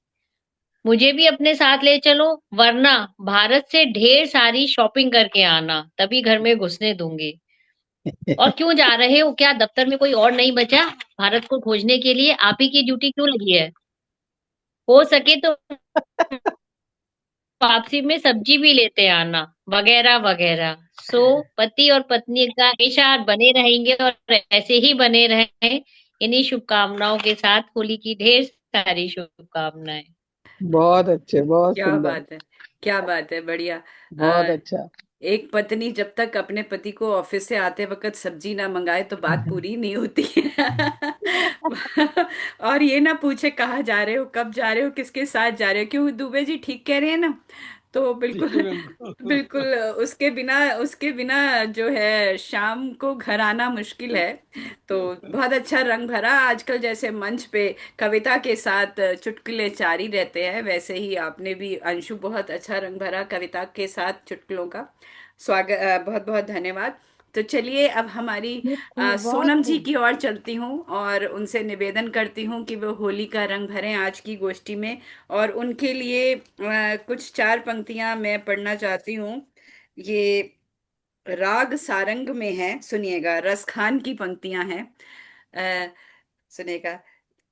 मुझे भी अपने साथ ले चलो, वरना भारत से ढेर सारी शॉपिंग करके आना, तभी घर में घुसने दूंगी। और क्यों जा रहे हो? क्या दफ्तर में कोई और नहीं बचा भारत को खोजने के लिए? आप ही की ड्यूटी क्यों लगी है? हो सके तो वापसी में सब्जी भी लेते आना, वगैरह वगैरह। सो पति और पत्नी का हमेशा बने रहेंगे और ऐसे ही बने रहें। इन्हीं शुभकामनाओं के साथ होली की ढेर सारी शुभकामनाएं। बहुत अच्छे, बहुत क्या सुंदर। बात है, क्या बात है, बढ़िया। बहुत अ, अच्छा। एक पत्नी जब तक अपने पति को ऑफिस से आते वक्त सब्जी ना मंगाए तो बात पूरी नहीं होती है। और ये ना पूछे कहाँ जा रहे हो, कब जा रहे हो, किसके साथ जा रहे हो। क्यों दुबे जी ठीक कह रहे हैं ना? तो जी बिल्कुल, बिल्कुल। बिल्कुल उसके बिना जो है शाम को घर आना मुश्किल है। तो बहुत अच्छा रंग भरा आजकल, जैसे मंच पे कविता के साथ चुटकुले जारी रहते हैं, वैसे ही आपने भी अंशु बहुत अच्छा रंग भरा कविता के साथ चुटकुलों का। स्वागत, बहुत बहुत धन्यवाद। तो चलिए, अब हमारी खूब खूब, बहुत सोनम जी खूब। की ओर चलती हूँ और उनसे निवेदन करती हूँ कि वो होली का रंग भरें आज की गोष्ठी में। और उनके लिए कुछ चार पंक्तियां मैं पढ़ना चाहती हूँ। ये राग सारंग में है, सुनिएगा, रसखान की पंक्तियां हैं। अ, सुनिएगा।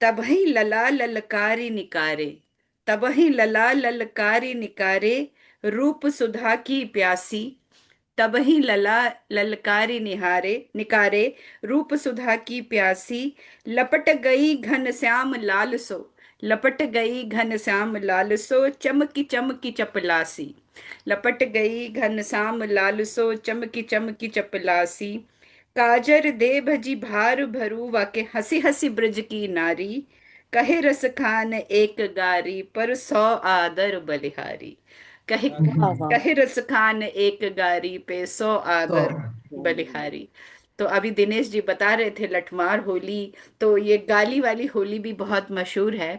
तबहि लला ललकारी निकारे, तबहि लला ललकारी निकारे, रूप सुधा की प्यासी, तबहि लला ललकारी निहारे निकारे, रूप सुधा की प्यासी, लपट गई घन श्याम लाल सो, लपट गई घन श्याम लाल सो, चमकी चमकी चपलासी, लपट गई घन श्याम लाल सो, चमकी चमकी चपलासी, काजर दे भजी भार भरू वाके, हंसी हंसी ब्रज की नारी, कहे रस खान एक गारी, पर सौ आदर बलिहारी। कहे क्या बात वाह है। वाह। कहे रस खान एक गारी, पे सौ तो आदर बलिहारी। तो अभी दिनेश जी बता रहे थे लठमार होली, तो ये गाली वाली होली भी बहुत मशहूर है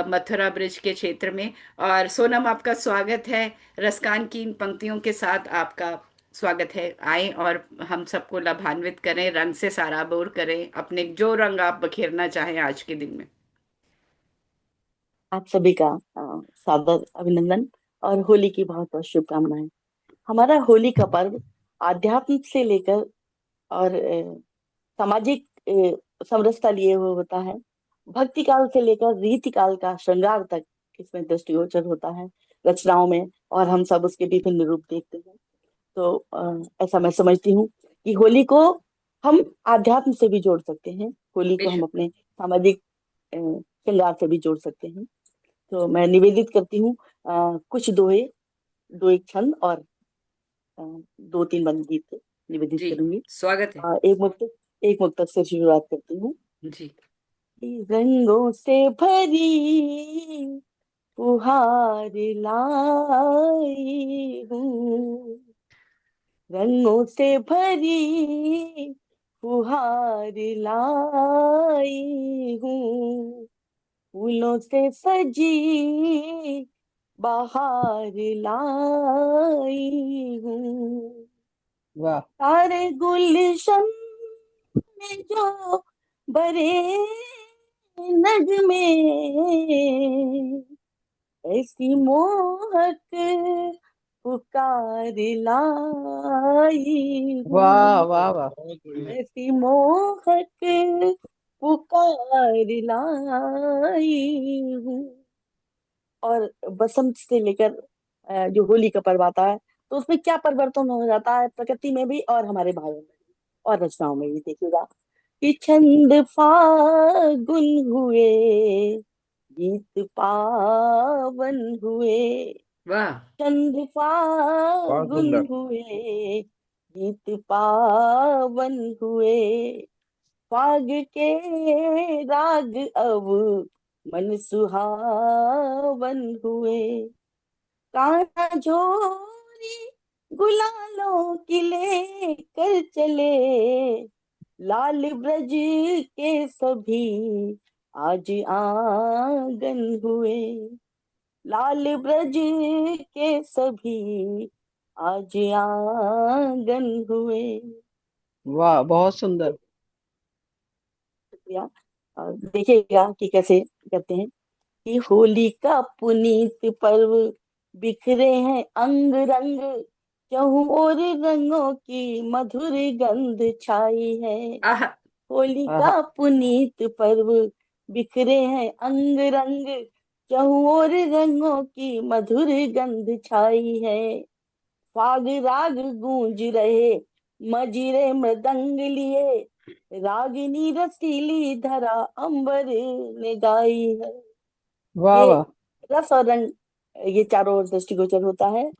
मथुरा ब्रिज के क्षेत्र में। और सोनम, आपका स्वागत है। रसकान की इन पंक्तियों के साथ आपका स्वागत है। आए और हम सबको लाभान्वित करें, रंग से सराबोर करें, अपने जो रंग आप बखेरना चाहें आज के दिन में। आप सभी का सादर अभिनंदन और होली की बहुत बहुत शुभकामनाएं। हमारा होली का पर्व आध्यात्म से लेकर और सामाजिक समरसता लिए हुए होता है। भक्ति काल से लेकर रीति काल का श्रृंगार तक इसमें दृष्टिगोचर होता है। रचनाओं में, और हम सब उसके विभिन्न रूप देखते हैं। तो ऐसा मैं समझती हूँ कि होली को हम आध्यात्म से भी जोड़ सकते हैं, होली को हम बेशक। अपने सामाजिक श्रृंगार से भी जोड़ सकते हैं। तो मैं निवेदित करती हूँ कुछ दोहे, दो एक छंद और अ, दो तीन बंद गीत निवेदित जी, करूंगी। स्वागत है। एक मुक्तक से शुरुआत करती हूँ। जी। रंगों से भरी फुहार लाई हूँ, रंगों से भरी फुहार लाई हूँ, फूलों से सजी बाहर लाई हूँ, वाह सारे गुलशन में जो बरे नगमे, ऐसी मोहक पुकार लाई वाह हूँ, वाह वाह। बहुत बढ़िया। ऐसी मोहक पुकार लाई हूँ। और बसंत से लेकर जो होली का पर्व आता है, तो उसमें क्या परिवर्तन हो जाता है प्रकृति में भी और हमारे भावों में भी और रचनाओं में भी, देखिएगा कि छंद फागुन हुए, गीत पावन हुए, वाह। छंद बहुत फागुन सुंदर। हुए, गीत पावन हुए, फाग के राग अब मन सुहावन हुए, कान्हा झोरी गुलालों की लेकर चले, लाल ब्रज के सभी आज आंगन हुए, लाल ब्रज के सभी आज आंगन हुए। वाह बहुत सुंदर। शुक्रिया। और देखिएगा कि कैसे करते हैं कि होली का पुनीत पर्व, बिखरे हैं अंग रंग, चहुं ओर रंगों की मधुर गंध छाई है, आह। होली आहा। का पुनीत पर्व, बिखरे हैं अंग रंग, चहुं ओर रंगों की मधुर गंध छाई है, फाग राग गूंज रहे, मजीरे मृदंग लिए, रागिनी रसीली धरा अंबर ने गाई है। वाह ये वाह। रस और रंग, ये चारों ओर दृष्टिगोचर होता है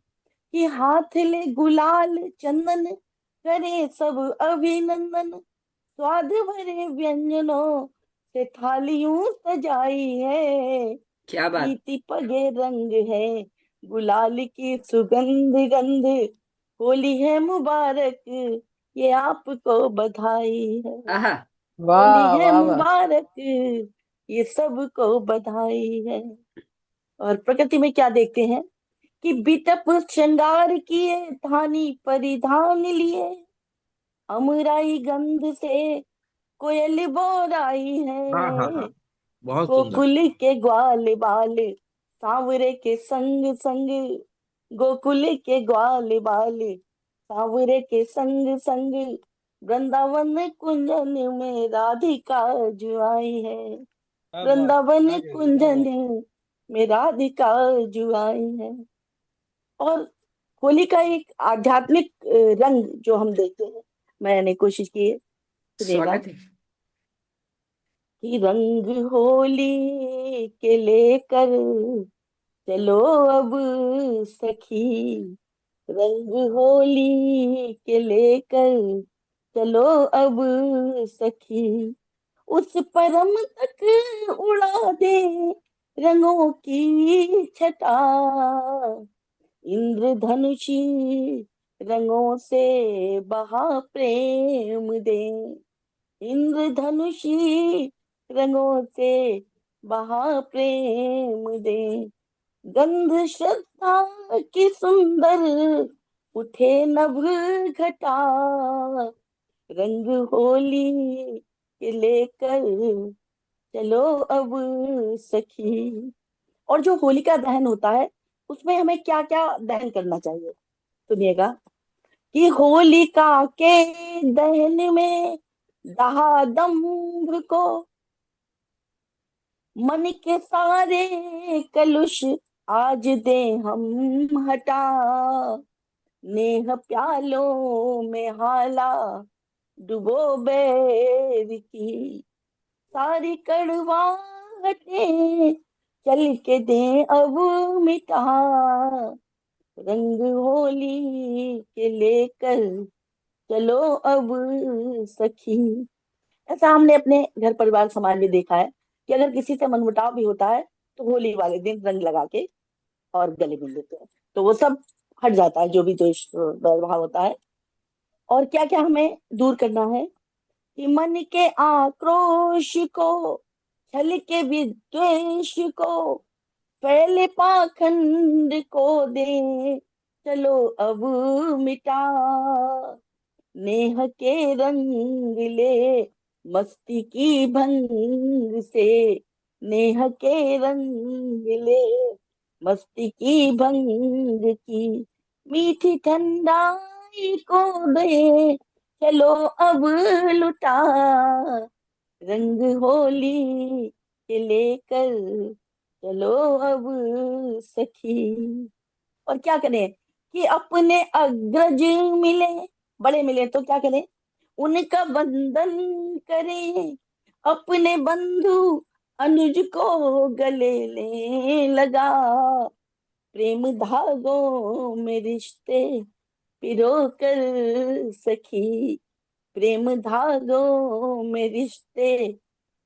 कि हाथ ले गुलाल चंदन, करे सब अभिनंदन, स्वाद भरे व्यंजनों से थालियों सजाई है, क्या बात। पीती पगे रंग है, गुलाल की सुगंध गंध, होली है मुबारक, ये आपको बधाई है, आहा। होली वाह है वाह वाह। मुबारक, ये सबको बधाई है। और प्रकृति में क्या देखते हैं कि बिटप श्रृंगार किए, धानी परिधान लिए, अमराई गंध से कोयल बोराई हाँ हाँ है, हाँ, बहुत सुंदर। गोकुल के ग्वाल बाल सांवरे के संग संग, गोकुल के ग्वाल बाल सांवरे के संग संग, वृंदावन कुंजन में राधिका जुआई है, क्या बात, वृंदावन क्या कह रहे, क्या कुंजन बात। में राधिका जुआई है। और होली का एक आध्यात्मिक रंग जो हम देखते हैं, मैंने कोशिश की है, सुनिएगा स्वागत है। कि रंग होली के लेकर चलो अब सखी, रंग होली के लेकर चलो अब सखी, उस परम तक उड़ा दे रंगों की छटा, इंद्रधनुषी रंगों से बहा प्रेम दे, इंद्रधनुषी रंगों से बहा प्रेम दे, गंध श्रद्धा की सुंदर उठे नभ घटा, रंग होली के लेकर चलो अब सखी। और जो होलिका दहन होता है, उसमें हमें क्या क्या दहन करना चाहिए, सुनिएगा कि होलिका के दहन में दहा दंभ को, मन के सारे कलुष आज दे हम हटा, नेह प्यालों में हाला, डुबो बैर की सारी कड़वाहटें, चल के दे अब मिटा, रंग होली के लेकर चलो अब सखी। ऐसा हमने अपने घर परिवार समाज में देखा है कि अगर किसी से मनमुटाव भी होता है तो होली वाले दिन रंग लगा के और गले मिल लेते हैं, तो वो सब हट जाता है, जो भी द्वेष भाव होता है। और क्या क्या हमें दूर करना है कि मन के आक्रोश को, छल के विद्वेष को, फैले पाखंड को दे चलो अब मिटा, नेह के रंग ले मस्ती की भंग से, नेह के रंग ले मस्ती की भंग की, मीठी ठंडाई को दे चलो अब लुटा, रंग होली के लेकर चलो अब सखी। और क्या करें कि अपने अग्रज मिले, बड़े मिले तो क्या करें, उनका वंदन करें, अपने बंधु अनुज को गले ले लगा, प्रेम धागों में रिश्ते पिरो कर सखी, प्रेम धागों में रिश्ते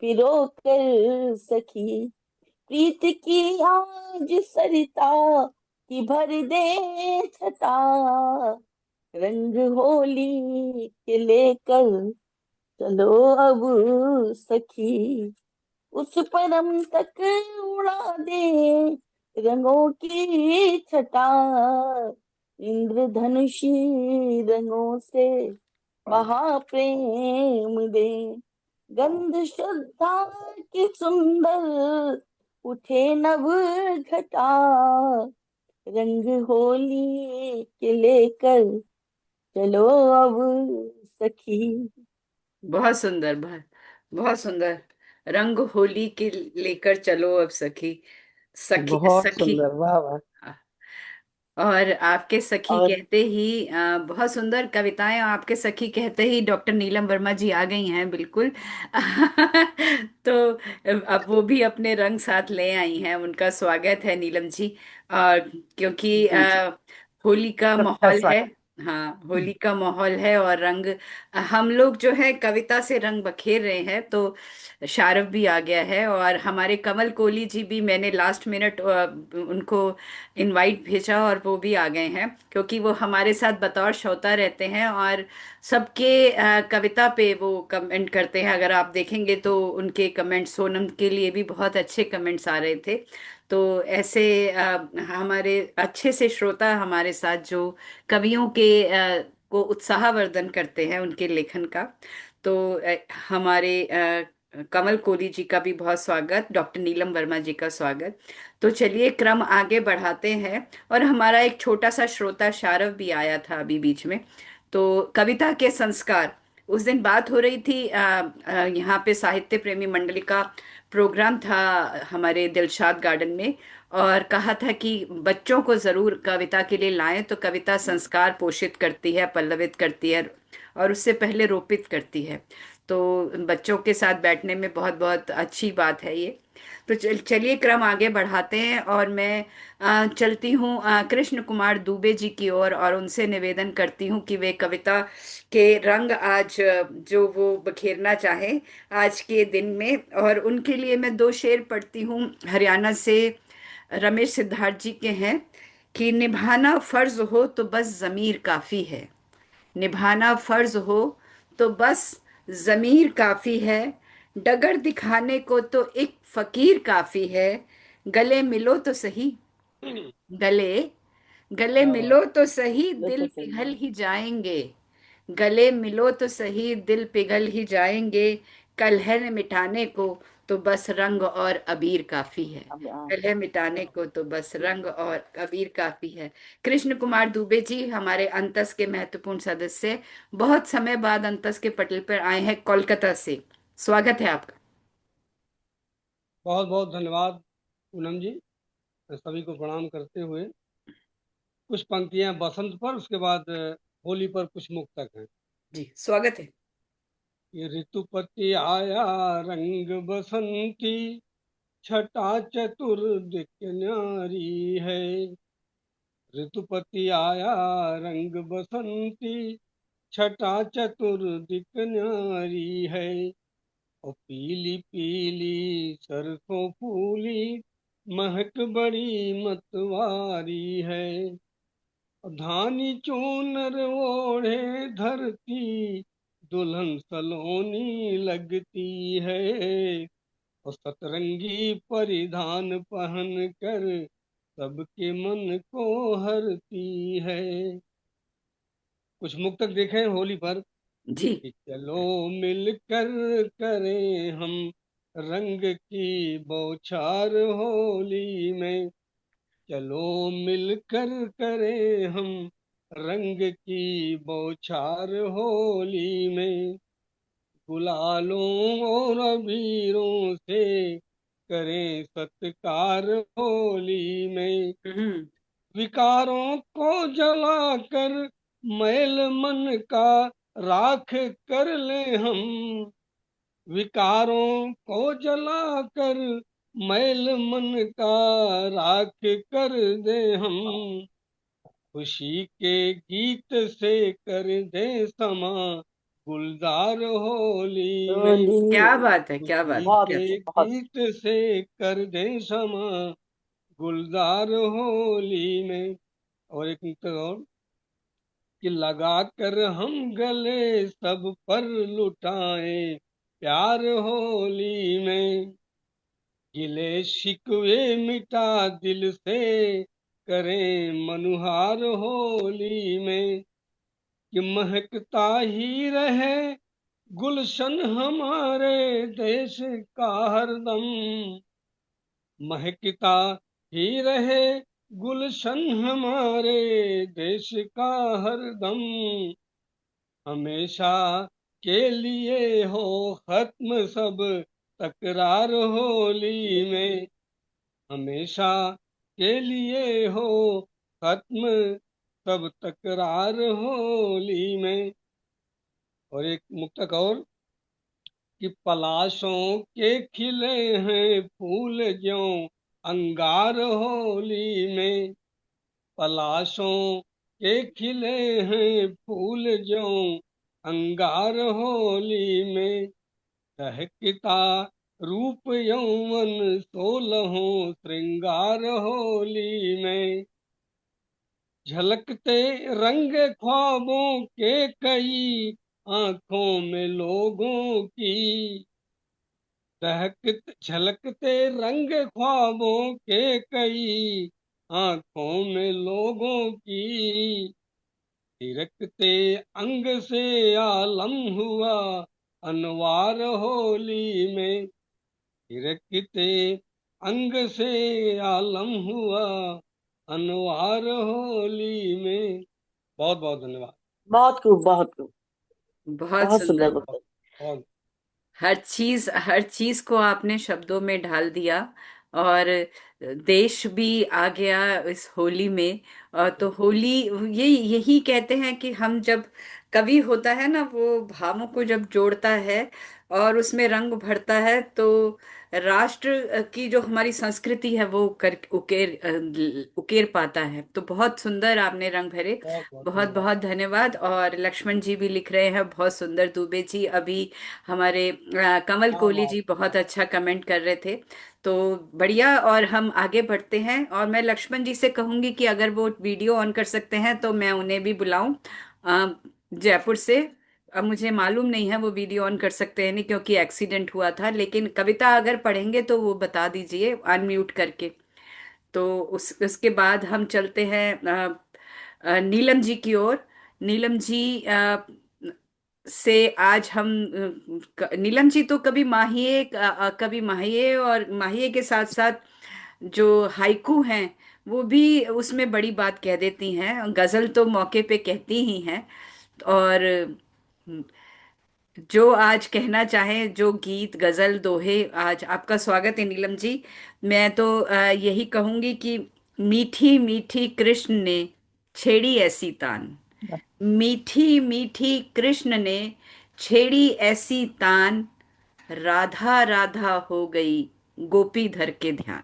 पिरो कर सखी, प्रीत की आज सरिता की भर दे छटा, रंग होली के लेकर चलो अब सखी, उस परम तक उड़ा दे रंगों की छटा, इंद्रधनुषी रंगों से महाप्रेम दे, गंध श्रद्धा की सुंदर उठे नभ घटा, रंग होली के लेकर चलो अब सखी। बहुत सुंदर, बहुत बहुत सुंदर। रंग होली के लेकर चलो अब सखी। सखी बहुत सखी। सुंदर, वाह वाह। और आपके सखी और कहते ही बहुत सुंदर कविताएं, आपके सखी कहते ही डॉक्टर नीलम वर्मा जी आ गई हैं, बिल्कुल। तो अब वो भी अपने रंग साथ ले आई हैं, उनका स्वागत है नीलम जी। और क्योंकि जी जी, होली का सबका माहौल है। स्वागत। हाँ, होली का माहौल है और रंग, हम लोग जो है कविता से रंग बखेर रहे हैं, तो शारव भी आ गया है और हमारे कमल कोहली जी भी, मैंने लास्ट मिनट उनको इनवाइट भेजा और वो भी आ गए हैं, क्योंकि वो हमारे साथ बतौर श्रोता रहते हैं और सबके कविता पे वो कमेंट करते हैं। अगर आप देखेंगे तो उनके कमेंट, सोनम के लिए भी बहुत अच्छे कमेंट्स आ रहे थे। तो ऐसे हमारे अच्छे से श्रोता हमारे साथ जो कवियों के को उत्साहवर्धन करते हैं उनके लेखन का। तो हमारे कमल कोहली जी का भी बहुत स्वागत, डॉक्टर नीलम वर्मा जी का स्वागत। तो चलिए क्रम आगे बढ़ाते हैं। और हमारा एक छोटा सा श्रोता शारव भी आया था अभी बीच में। तो कविता के संस्कार, उस दिन बात हो रही थी, यहाँ पे साहित्य प्रेमी मंडली का प्रोग्राम था हमारे दिलशाद गार्डन में, और कहा था कि बच्चों को जरूर कविता के लिए लाएं, तो कविता संस्कार पोषित करती है, पल्लवित करती है और उससे पहले रोपित करती है। तो बच्चों के साथ बैठने में बहुत बहुत अच्छी बात है ये। तो चलिए क्रम आगे बढ़ाते हैं और मैं चलती हूँ कृष्ण कुमार दुबे जी की ओर और उनसे निवेदन करती हूँ कि वे कविता के रंग आज जो वो बखेरना चाहे आज के दिन में। और उनके लिए मैं दो शेर पढ़ती हूँ, हरियाणा से रमेश सिद्धार्थ जी के हैं, कि निभाना फर्ज हो तो बस जमीर काफी है, निभाना फर्ज हो तो बस जमीर काफी है, डगर दिखाने को तो एक फकीर काफी है, गले मिलो तो सही, गले गले क्या बात। मिलो तो सही लो दिल तो सही। पिघल ही जाएंगे, गले मिलो तो सही दिल पिघल ही जाएंगे, कलह मिटाने को तो बस रंग और अबीर काफी है, अब कलह मिटाने को तो बस रंग और अबीर काफी है। कृष्ण कुमार दुबे जी हमारे अंतस के महत्वपूर्ण सदस्य, बहुत समय बाद अंतस के पटल पर आए हैं कोलकाता से। स्वागत है आपका। बहुत बहुत धन्यवाद पूनम जी। सभी को प्रणाम करते हुए कुछ पंक्तियां बसंत पर, उसके बाद होली पर कुछ मुक्तक हैं। जी, स्वागत है। ये ऋतुपति आया रंग बसंती, छटा चतुर्दिक न्यारी है। ऋतुपति आया रंग बसंती, छटा चतुर्दिक न्यारी है। और पीली पीली सरसों फूली, महक बड़ी मतवारी है। और धानी चूनर ओढ़े धरती, दुल्हन सलोनी लगती है। और सतरंगी परिधान पहन कर सबके मन को हरती है। कुछ मुक्तक देखें होली पर जी। कि चलो मिलकर करें हम रंग की बौछार होली में। चलो मिलकर करें हम रंग की बौछार होली में। गुलालों और अबीरों से करें सत्कार होली में। हम्म। विकारों को जलाकर मैल मन का राख कर ले हम। विकारों को जलाकर मैल मन का राख कर दे हम। खुशी के गीत से कर दे समा गुलजार होली में। होली क्या बात है, क्या खुशी बात है, बहुत क्या। के बहुत गीत से कर दे समा गुलजार होली में। और एक मुक्त और कि लगा कर हम गले सब पर लुटाएं प्यार होली में। गिले शिकवे मिटा दिल से करें मनुहार होली में। कि महकता ही रहे गुलशन हमारे देश का हरदम। महकता ही रहे गुलशन हमारे देश का हरदम। हमेशा के लिए हो खत्म सब तकरार होली में। हमेशा के लिए हो खत्म सब तकरार होली में। और एक मुक्तक और कि पलाशों के खिले हैं फूल ज्यों अंगार होली में। पलाशों के खिले हैं फूल ज्यों अंगार होली में। दहकता रूप यौवन सोलहों श्रृंगार होली में। झलकते रंग ख्वाबों के कई आंखों में लोगों की। दहकते झलकते रंग ख्वाबों के कई आंखों में लोगों की। थिरकते अंग से आलम हुआ अनवार होली में। थिरकते अंग से आलम हुआ अनवार होली में। बहुत बहुत धन्यवाद। बहुत खूब बहुत खूब। बहुत बहुत सुंदर। सुंदर उत्तर। बहुत हर चीज को आपने शब्दों में ढाल दिया। और देश भी आ गया इस होली में। तो होली, ये यही कहते हैं कि हम जब, कवि होता है ना, वो भावों को जब जोड़ता है और उसमें रंग भरता है, तो राष्ट्र की जो हमारी संस्कृति है वो कर उकेर पाता है। तो बहुत सुंदर आपने रंग भरे। बहुत बहुत बहुत धन्यवाद। बहुत धन्यवाद। और लक्ष्मण जी भी लिख रहे हैं, बहुत सुंदर। दुबे जी अभी, हमारे कमल हाँ कोहली जी बहुत अच्छा कमेंट कर रहे थे। तो बढ़िया, और हम आगे बढ़ते हैं। और मैं लक्ष्मण जी से कहूंगी कि अगर वो वीडियो ऑन कर सकते हैं तो मैं उन्हें भी बुलाऊं जयपुर से। अब मुझे मालूम नहीं है वो वीडियो ऑन कर सकते हैं नहीं, क्योंकि एक्सीडेंट हुआ था। लेकिन कविता अगर पढ़ेंगे तो वो बता दीजिए अनम्यूट करके। तो उसके बाद हम चलते हैं नीलम जी की ओर। नीलम जी से आज हम नीलम जी तो कभी माहिए, कभी माहिए, और माहिए के साथ साथ जो हाइकू हैं वो भी उसमें बड़ी बात कह देती हैं। गजल तो मौके पे कहती ही हैं। और जो आज कहना चाहे, जो गीत गजल दोहे, आज आपका स्वागत है नीलम जी। मैं तो यही कहूंगी कि मीठी मीठी कृष्ण ने छेड़ी ऐसी तान, मीठी मीठी कृष्ण ने छेड़ी ऐसी तान, राधा राधा हो गई गोपी धर के ध्यान,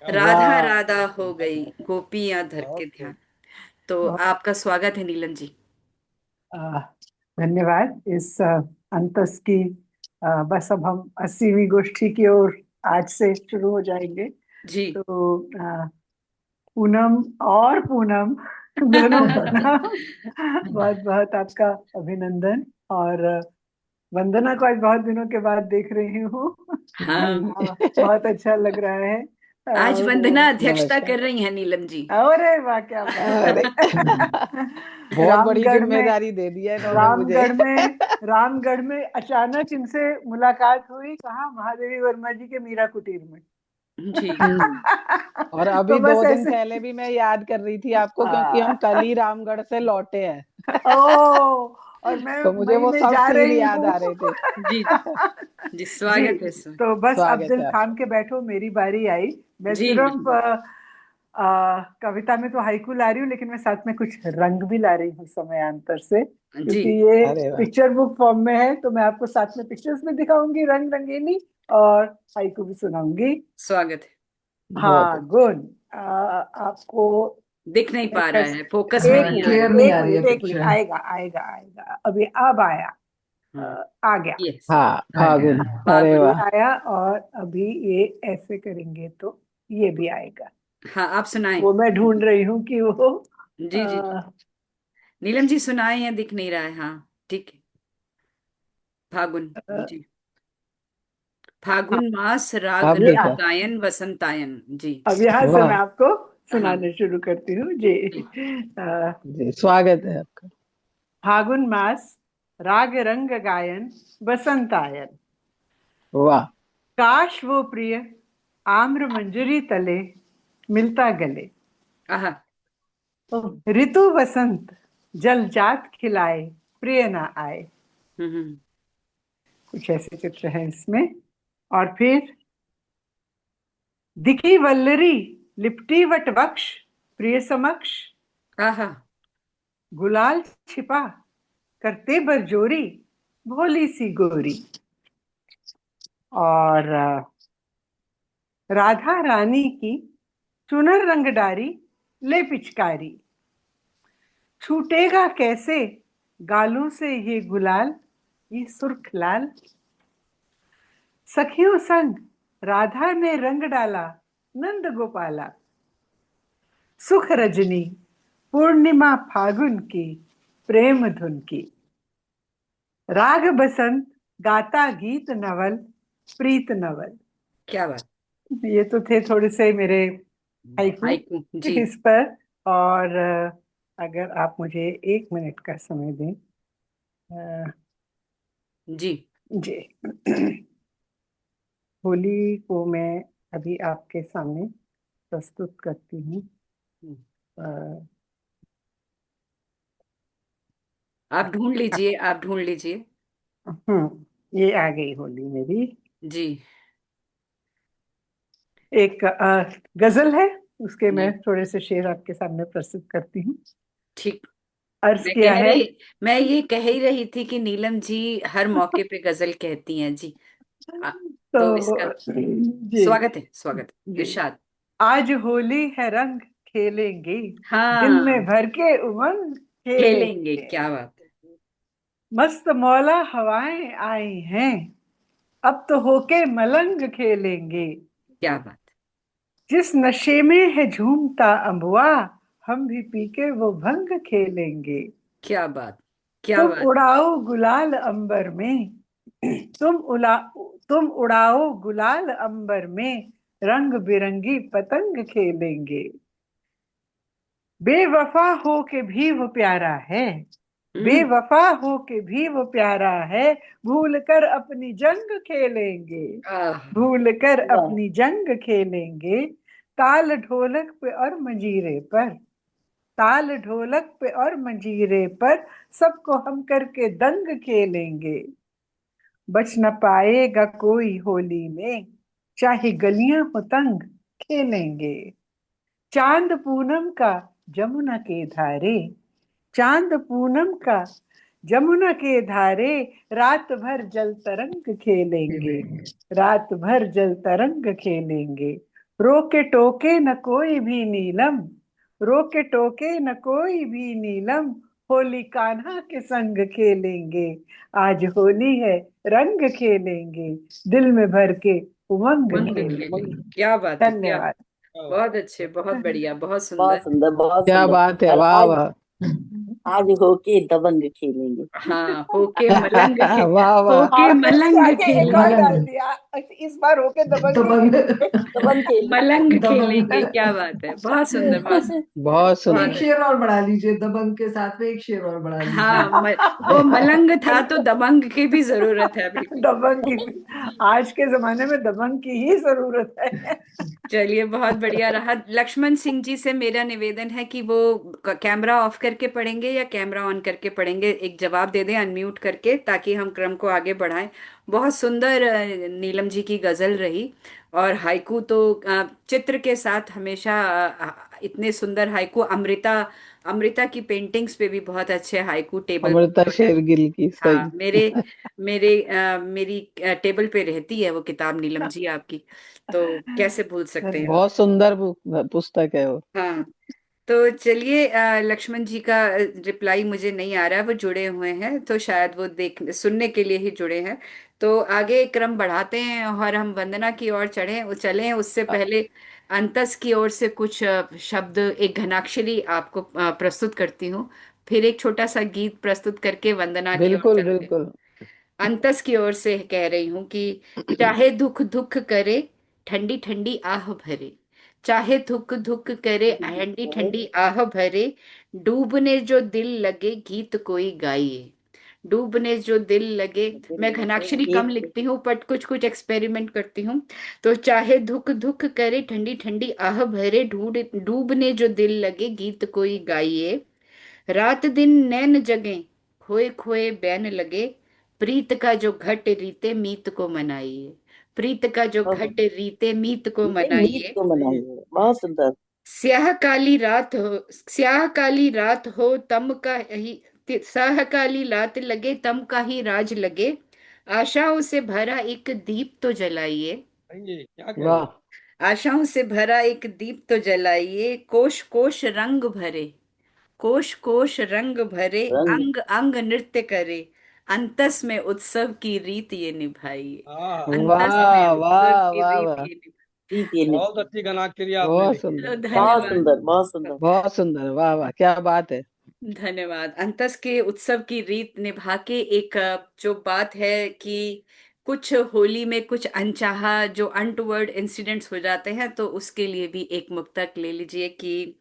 क्या बात राधा वाह, राधा हो गई गोपियां धर के बहुत खूब। ध्यान। तो बहुत आपका स्वागत है नीलम जी। आ, धन्यवाद इस अंतस की। बस अब हम 80वीं गोष्ठी की ओर आज से शुरू हो जाएंगे। जी। तो पूनम और पूनम दोनों का बहुत बहुत आपका अभिनंदन। और वंदना को आज बहुत दिनों के बाद देख रही हूँ। हाँ, बहुत अच्छा लग रहा है। आज वंदना वो अध्यक्षता नमस्कार। कर रही हैं नीलम जी। अरे वाह, क्या बात अरे है। बहुत बड़ी रामगढ़ में जिम्मेदारी दे दी है इन्होंने मुझे। रामगढ़ में रामगढ़ में अचानक इनसे मुलाकात हुई, कहाँ, महादेवी वर्मा जी के मीरा कुटीर में। जी। और अभी तो बस 2 दिन ऐसे। पहले भी मैं याद कर रही थी आपको, क्योंकि हम आ, कल ही रामगढ़ से लौटे हैं। ओ, और मैं तो मुझे मई वो में सब जा सीन रही याद हूँ। आ रहे थे। जी। जी, जी। स्वागत है सर। तो बस अब स्वागत दिल है थाम आपका। के बैठो, मेरी बारी आई। मैं जी सिर्फ बिल्कुल। कविता में तो हाइकू ला रही हूँ, लेकिन मैं साथ में कुछ रंग भी ला रही हूँ समयांतर से, जी। क्योंकि ये अरे वाह, पिक्चर बुक फॉर्म में है। तो मैं आपको साथ में पिक्चर्स भी दिखाऊंगी रंग रंगीनी, और हाइकू भी सुनाऊंगी। स्वागत है। बहुत हाँ, अच्छा। गुड। आपको दिख नहीं मैं पा फिर रहा से है, फोकस में एक नहीं आ मिनट, रहा क्लियर है। नहीं एक आ रही है मिनट, एक मिनट, पिक्चर। आएगा आएगा आएगा, अभी अब आया। हम्म। आ गया। यस। हाँ, आ गया। फागुन। अरे फागुन। ये वाह। आया, और अभी ये ऐसे करेंगे तो ये भी आएगा। हाँ, आप सुनाएं। वो मैं ढूंढ रही हूँ कि वो जी जी जी। नीलम जी सुनाए या दिख नहीं रहा है? हाँ, ठीक है। फागुन। अ, जी। फागुन हाँ, मास राग अब ये रंग देखा। गायन वसंतायन। जी। अब यहाँ से मैं वाह आपको हाँ। सुनाने शुरू करती हूँ जी। जी। जी, स्वागत है आपका। फागुन मास राग रंग गायन बसंत आयन, वाह। काश वो प्रिय आम्र मंजरी तले मिलता गले। आहा। ऋतु वसंत जल जात खिलाए प्रिय ना आए। हम्म। कुछ ऐसे चित्र हैं इसमें। और फिर दिखी वल्लरी लिपटी वट वक्ष प्रिय समक्ष, आहा। गुलाल छिपा करते बरजोरी भोली सी गोरी। और राधा रानी की चुनर रंगडारी ले पिचकारी, छूटेगा कैसे गालों से ये गुलाल, ये सुर्ख लाल। सखियों संग राधा ने रंग डाला नंद गोपाला, सुख रजनी पूर्णिमा फागुन की प्रेम धुन की। राग बसंत गाता गीत नवल प्रीत नवल। क्या बात। ये तो थे थोड़े से मेरे हाइकू हाइकू। जी। इस पर। और अगर आप मुझे 1 मिनट का समय दें। अ, जी। जी। होली को मैं अभी आपके सामने प्रस्तुत करती हूँ। अ, आप ढूंढ लीजिए, आप ढूंढ लीजिए। ये आ गई होली मेरी। जी। एक गजल है, उसके मैं जी। थोड़े से शेर आपके सामने प्रस्तुत करती हूँ। ठीक। अर्ज मैं किया कह है। रही मैं ये कह ही रही थी कि नीलम जी हर मौके पे गजल कहती हैं जी। आ, तो इसका तो जी स्वागत है, स्वागत है। जी। इरशाद। आज होली है रंग खेलेंगे, दिल में हाँ, भर के उमंग खेलेंगे। खेलेंगे। क्या बात है। मस्त मौला हवाएं आई हैं, अब तो होके मलंग खेलेंगे। क्या बात। जिस नशे में है झूमता अम्बुआ, हम भी पी के वो भंग खेलेंगे। क्या बात। क्या तुम बात। उड़ाओ गुलाल अंबर में, तुम उड़ा तुम उड़ाओ गुलाल अंबर में, रंग बिरंगी पतंग खेलेंगे। बेवफा हो के भी वो प्यारा है, हम्म। बेवफा हो के भी वो प्यारा है, भूल कर अपनी जंग खेलेंगे। आह। भूल कर वाह, अपनी जंग खेलेंगे। ताल ढोलक पे और मंजीरे पर, ताल ढोलक पे और मंजीरे पर, सबको हम करके दंग खेलेंगे। बच न पाएगा कोई होली में, चाहे गलियां हो तंग खेलेंगे। चांद पूनम का जमुना के धारे, चांद पूनम का जमुना के धारे, रात भर जल तरंग खेलेंगे, रात भर जल तरंग खेलेंगे। रोके टोके न कोई भी नीलम, रोके टोके न कोई भी नीलम, होली कान्हा के संग खेलेंगे। आज होली है रंग खेलेंगे, दिल में भर के उमंग मंग खेलेंगे। खेलेंगे, क्या बात है, क्या! धन्यवाद। बहुत अच्छे, बहुत बढ़िया, बहुत बहुत सुंदर। सुंदर, बहुत क्या सुंदर। बात है, और वाह आज, वाह। आज होके दबंग खेलेंगे। हाँ, होके मलंग खे वाह वाह। होके आपने उसके मलंग आगे एक और खेलेंगे, डाल मलंग, दिया, इस बार होके दबंगे दबंग, खेलेंगे। दबंग खेलेंगे। मलंग दबंग। खेलेंगे, क्या बात है, बहुत सुंदर, बहुत सुंदर, बहुत एक बहुत सुंदर। अच्छे। शेर और बढ़ा लीजिए, दबंग के साथ में एक शेर और बढ़ा लीजिए। हाँ, वो मलंग था तो दबंग की भी जरूरत है, बिल्कुल। दबंग की, आज के जमाने में दबंग की ही जरूरत है। चलिए, बहुत बढ़िया रहा। लक्ष्मण सिंह जी से मेरा निवेदन है कि वो कैमरा ऑफ करके पढ़ेंगे या कैमरा ऑन करके पढ़ेंगे, एक जवाब दे दें अनम्यूट करके, ताकि हम क्रम को आगे बढ़ाएं। बहुत सुंदर नीलम जी की गजल रही। और हाइकू तो चित्र के साथ हमेशा इतने सुंदर हाइकू, अमृता, अमृता की पेंटिंग्स पे भी बहुत अच्छे हाइकू टेबल अमृता पे है। शेरगिल की, हाँ, सही। मेरी टेबल पे रहती है वो किताब, नीलम जी आपकी, तो कैसे भूल सकते हैं। धन्यवाद। बहुत सुंदर पुस्तक है वो। हाँ, तो चलिए, लक्ष्मण जी का रिप्लाई मुझे नहीं आ रहा है, वो जुड़े हुए हैं तो शायद वो देख सुनने के लिए ही जुड़े हैं। तो आगे क्रम बढ़ाते हैं और हम वंदना की ओर चलें, उससे पहले अंतस की ओर से कुछ शब्द, एक घनाक्षरी आपको प्रस्तुत करती हूँ, फिर एक छोटा सा गीत प्रस्तुत करके वंदना की ओर बिल्कुल चलते हैं। बिल्कुल। अंतस की ओर से कह रही हूं कि चाहे दुख दुख करे, ठंडी ठंडी आह भरे, चाहे धुक धुक करे, ठंडी ठंडी आह भरे, डूबने जो दिल लगे गीत कोई गाइए, डूबने जो दिल लगे। मैं घनाक्षरी कम गीत। लिखती हूँ बट कुछ कुछ एक्सपेरिमेंट करती हूँ। तो चाहे धुक धुक करे, ठंडी ठंडी आह भरे, ढूंढ डूबने जो दिल लगे गीत कोई गाइए, रात दिन नैन जगे, खोए खोए बैन लगे, प्रीत का जो घट रीते मीत को मनाइए, प्रीत का जो ओहो, घट रीते मीत को ये मीत मनाइए, को मनाइए, बहुत सुंदर। स्याह काली रात हो, स्याह काली रात हो तम का ही, स्याह काली रात लगे तम का ही राज लगे, आशाओं से भरा एक दीप तो जलाइए, कहेंगे क्या कहेंगे? वाह आशाओं से भरा एक दीप तो जलाइए, कोश कोश रंग भरे, कोश कोश रंग भरे, रंग। अंग अंग नृत्य करे, अंतस में उत्सव की रीत ये निभाइए, हाँ, अंतस में वाह उत्सव वाह की वाह रीत वाह। ये निभाइए। गीत ये बहुत अच्छी गनाक्चरी आपने बहुत लिखी है। सुंदर, बहुत धन्यवाद, सुंदर, बहुत सुंदर। बहुत सुंदर, वाह वाह, क्या बात है। धन्यवाद। अंतस के उत्सव की रीत निभा के एक जो बात है कि कुछ होली में कुछ अनचाहा जो अनटूवर्ड इंसिडेंट्स हो जाते हैं, तो उसके लिए भी एक मुक्तक ले लीजिए कि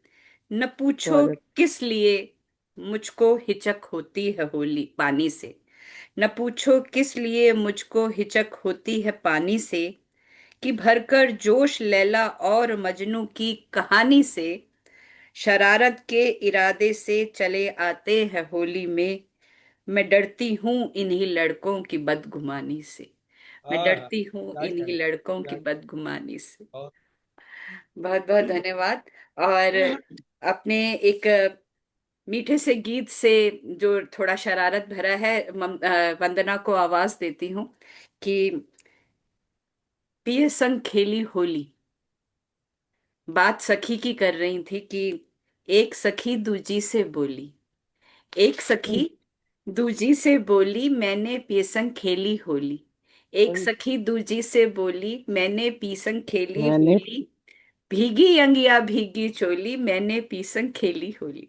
न पूछो स्वागत। किस लिए मुझको हिचक होती है होली पानी से, न पूछो किस लिए मुझको हिचक होती है पानी से, कि भरकर जोश लैला और मजनू की कहानी से, शरारत के इरादे से चले आते हैं होली में, मैं डरती हूँ इन्हीं लड़कों की बदगुमानी से, मैं हाँ, डरती हूँ क्या कहें, इन्हीं लड़कों की क्या बदगुमानी से। बहुत। बहुत बहुत धन्यवाद। और अपने एक मीठे से गीत से जो थोड़ा शरारत भरा है, वंदना को आवाज देती हूँ कि पिए संग खेली होली। बात सखी की कर रही थी कि एक सखी दूजी से बोली, एक सखी दूजी से बोली, मैंने पीसंग खेली होली, एक सखी दूजी से बोली, मैंने पीसंग खेली मैंने, होली, भीगी अंगिया भीगी चोली, मैंने पीसंग खेली होली।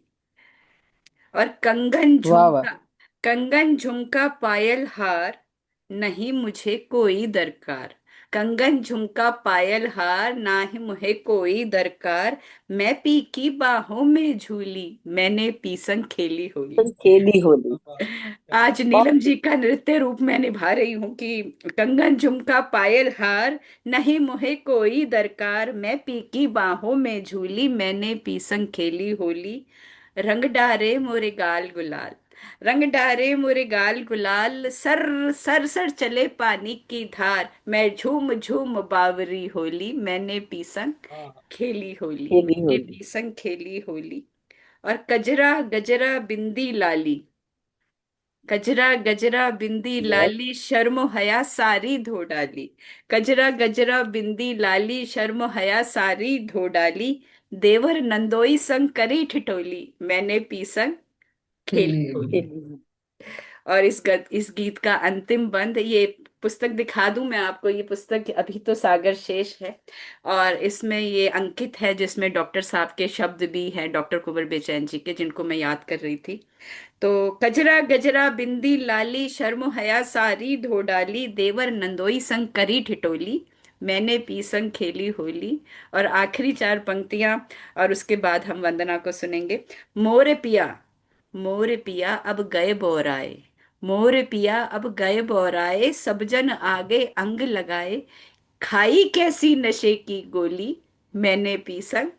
और वाह वाह। कंगन झुमका पायल हार, नहीं मुझे कोई दरकार, कंगन झुमका पायल हार, ना ही मुझे कोई दरकार, मैं पी की बाहों में झूली, मैंने पीसंग खेली होली। खेली होली। आज बहुत नीलम जी का नृत्य रूप मैं निभा रही हूँ कि कंगन झुमका पायल हार, नहीं मोहे कोई दरकार, मैं पी की बाहों में झूली, मैंने पीसंग खेली होली, रंग डारे मोरे गाल गुलाल, रंग डारे मोरे गाल गुलाल, सर सर सर चले पानी की धार, मैं झूम झूम बावरी होली, मैंने पीसंग हाँ हाँ। खेली होली, खेली मैंने होली। पीसंग खेली होली। और कजरा गजरा बिंदी लाली, कजरा गजरा बिंदी यस। लाली, शर्म हया सारी धो डाली। कजरा गजरा बिंदी लाली, शर्म हया सारी धो डाली, देवर नंदोई संग करी ठिठोली, मैंने पी संग खेली खेली होली। होली। खेली होली। और इस गीत का अंतिम बंद, ये पुस्तक दिखा दूं मैं आपको, ये पुस्तक अभी तो सागर शेष है, और इसमें ये अंकित है, जिसमें डॉक्टर साहब के शब्द भी हैं, डॉक्टर कुंवर बेचैन जी के, जिनको मैं याद कर रही थी। तो कजरा गजरा बिंदी लाली, शर्म हया सारी धो डाली, देवर नंदोई संग करी ठिठोली, मैंने पी संग खेली होली। और आखिरी चार पंक्तियां, और उसके बाद हम वंदना को सुनेंगे। मोर पिया, मोर पिया अब गए बोराए, मोर पिया अब गए बोराए, सब जन आगे अंग लगाए, खाई कैसी नशे की गोली, मैंने पी संग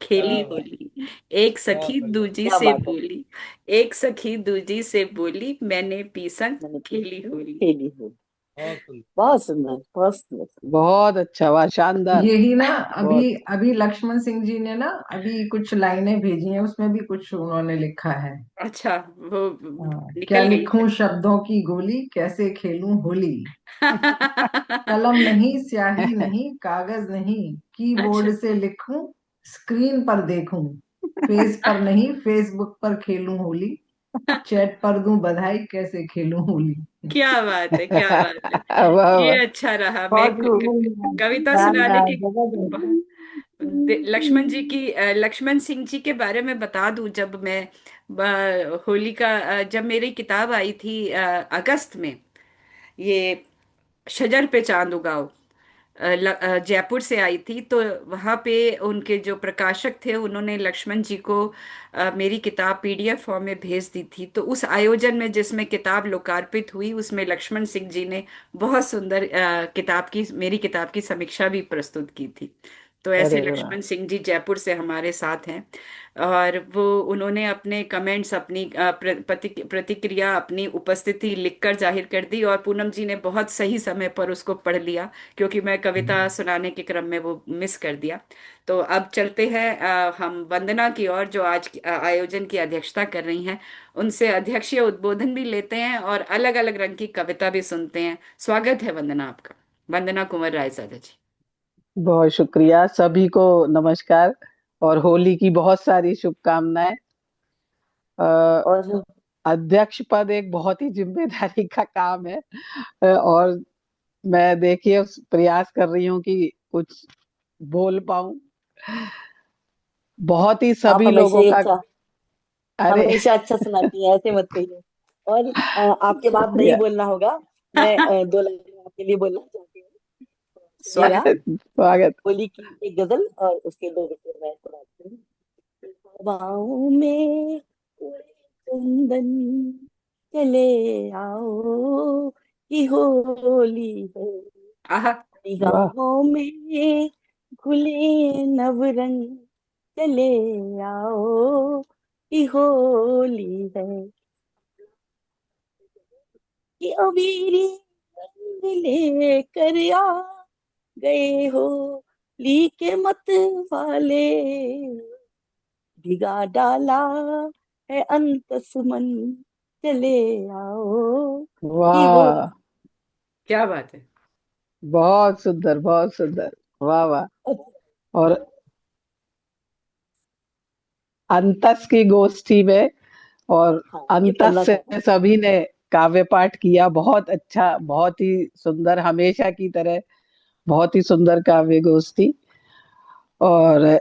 खेली क्या बात, होली। एक बहुत सखी बढ़िया। दूजी क्या से बात है। बोली, एक सखी दूजी से बोली, मैंने पी संग मैंने खेली होली। खेली होली। बहुत सुंदर। बहुत सुंदर, बहुत सुंदर। बहुत अच्छा, वाह, शानदार। यही ना, अभी बहुत। अभी लक्ष्मण सिंह जी ने ना अभी कुछ लाइनें भेजी हैं, उसमें भी कुछ उन्होंने लिखा है। अच्छा, वो क्या निकल गई है। लिखूं शब्दों की गोली, कैसे खेलूं होली। कलम नहीं, स्याही नहीं, कागज नहीं, अच्छा, कीबोर्ड से लिखूं, स्क्रीन पर देखूं, पेज पर नहीं फेसबुक पर खेलूं होली, चैट पर दूं बधाई, कैसे खेलूं होली। क्या बात है, क्या बात है। वाह ये वाह। अच्छा रहा। मैं बहुत खूब। कविता सुनाने शानदार, की जबरदस्त। लक्ष्मण जी की, लक्ष्मण सिंह जी के बारे में बता दूं, जब मैं होली का, जब मेरी किताब आई थी अगस्त में, ये शजर पे चांद उगाओ, जयपुर से आई थी, तो वहाँ पे उनके जो प्रकाशक थे, उन्होंने लक्ष्मण जी को मेरी किताब पीडीएफ फॉर्म में भेज दी थी। तो उस आयोजन में जिसमें किताब लोकार्पित हुई, उसमें लक्ष्मण सिंह जी ने बहुत सुंदर किताब की, मेरी किताब की समीक्षा भी प्रस्तुत की थी। तो ऐसे अरे वाह। लक्ष्मण सिंह जी जयपुर से हमारे साथ हैं, और वो उन्होंने अपने कमेंट्स, अपनी प्रतिक्रिया, अपनी उपस्थिति लिखकर जाहिर कर दी, और पूनम जी ने बहुत सही समय पर उसको पढ़ लिया, क्योंकि मैं कविता सुनाने के क्रम में वो मिस कर दिया। तो अब चलते हैं हम वंदना की ओर, जो आज आयोजन की अध्यक्षता कर रही हैं। उनसे अध्यक्षीय उद्बोधन भी लेते हैं, और अलग अलग रंग की कविता भी सुनते हैं। स्वागत है वंदना आपका, वंदना कुंवर रायजादा जी। बहुत शुक्रिया, सभी को नमस्कार, और होली की बहुत सारी शुभकामनाएं। अ, और अध्यक्ष पद एक बहुत ही जिम्मेदारी का काम है, और मैं देखिए प्रयास कर रही हूँ कि कुछ बोल पाऊं। बहुत ही आप सभी हमेशा लोगों ही का। अच्छा, अरे हमेशा अच्छा सुनाती हैं, ऐसे मत कहिए। और आपके बाद नहीं शुक्रिया। बोलना होगा। मैं दो लाइन आपके लिए बोलना चाहती हूँ। सुनिएगा। स्वागत। स्वागत। होली की एक गजल और उसके दो शेर मैं सुनाती हूँ। हवाओं में उड़े चंदन, चले आओ कि होली है। आहा। वाह निगाहों में घुले नवरंग, चले आओ कि होली है। कि अबीरी रंग लेकर आ गए हो, ली के मत वाले, भिगा डाला है अंतस मन, चले आओ कि वाह। होली। क्या बात है। बहुत सुंदर, बहुत सुंदर। वाह वाह। और अंतस की गोष्ठी में, और हाँ, ये अंतस पढ़ना से चाहूंगी। सभी ने काव्य पाठ किया, बहुत अच्छा, बहुत ही सुंदर, हमेशा की तरह बहुत ही सुंदर काव्य गोष्ठी। और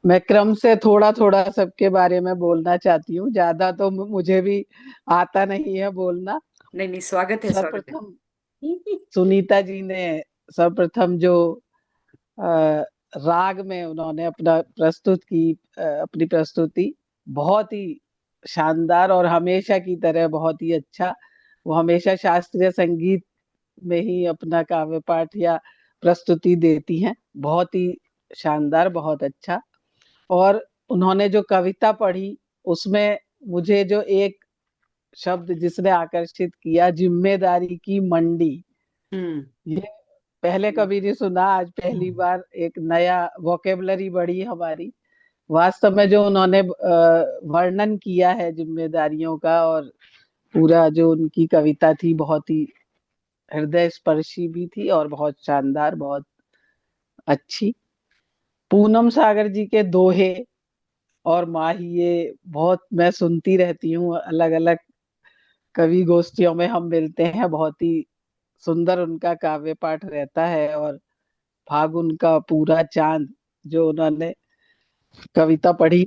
मैं क्रम से थोड़ा थोड़ा सबके बारे में बोलना चाहती हूँ, ज्यादा तो मुझे भी आता नहीं है बोलना। नहीं नहीं, स्वागत है, स्वागत है। सर्वप्रथम सुनीता जी ने सर्वप्रथम जो अ, राग में उन्होंने अपना प्रस्तुत की, अपनी प्रस्तुति बहुत ही शानदार, और हमेशा की तरह बहुत ही अच्छा। वो हमेशा शास्त्रीय संगीत में ही अपना काव्य पाठ या प्रस्तुति देती हैं, बहुत ही शानदार, बहुत अच्छा। और उन्होंने जो कविता पढ़ी, उसमें मुझे जो एक शब्द जिसने आकर्षित किया, जिम्मेदारी की मंडी। ये पहले कभी नहीं सुना, आज पहली बार एक नया वोकेबलरी बढ़ी हमारी। वास्तव में जो उन्होंने वर्णन किया है जिम्मेदारियों का, और पूरा जो उनकी कविता थी बहुत ही हृदय स्पर्शी भी थी और बहुत शानदार, बहुत अच्छी। पूनम सागर जी के दोहे और माहिए बहुत मैं सुनती रहती हूँ, अलग अलग कवि गोष्ठियों में हम मिलते हैं, बहुत ही सुंदर उनका काव्य पाठ रहता है। और फागुन का पूरा चांद जो उन्होंने कविता पढ़ी,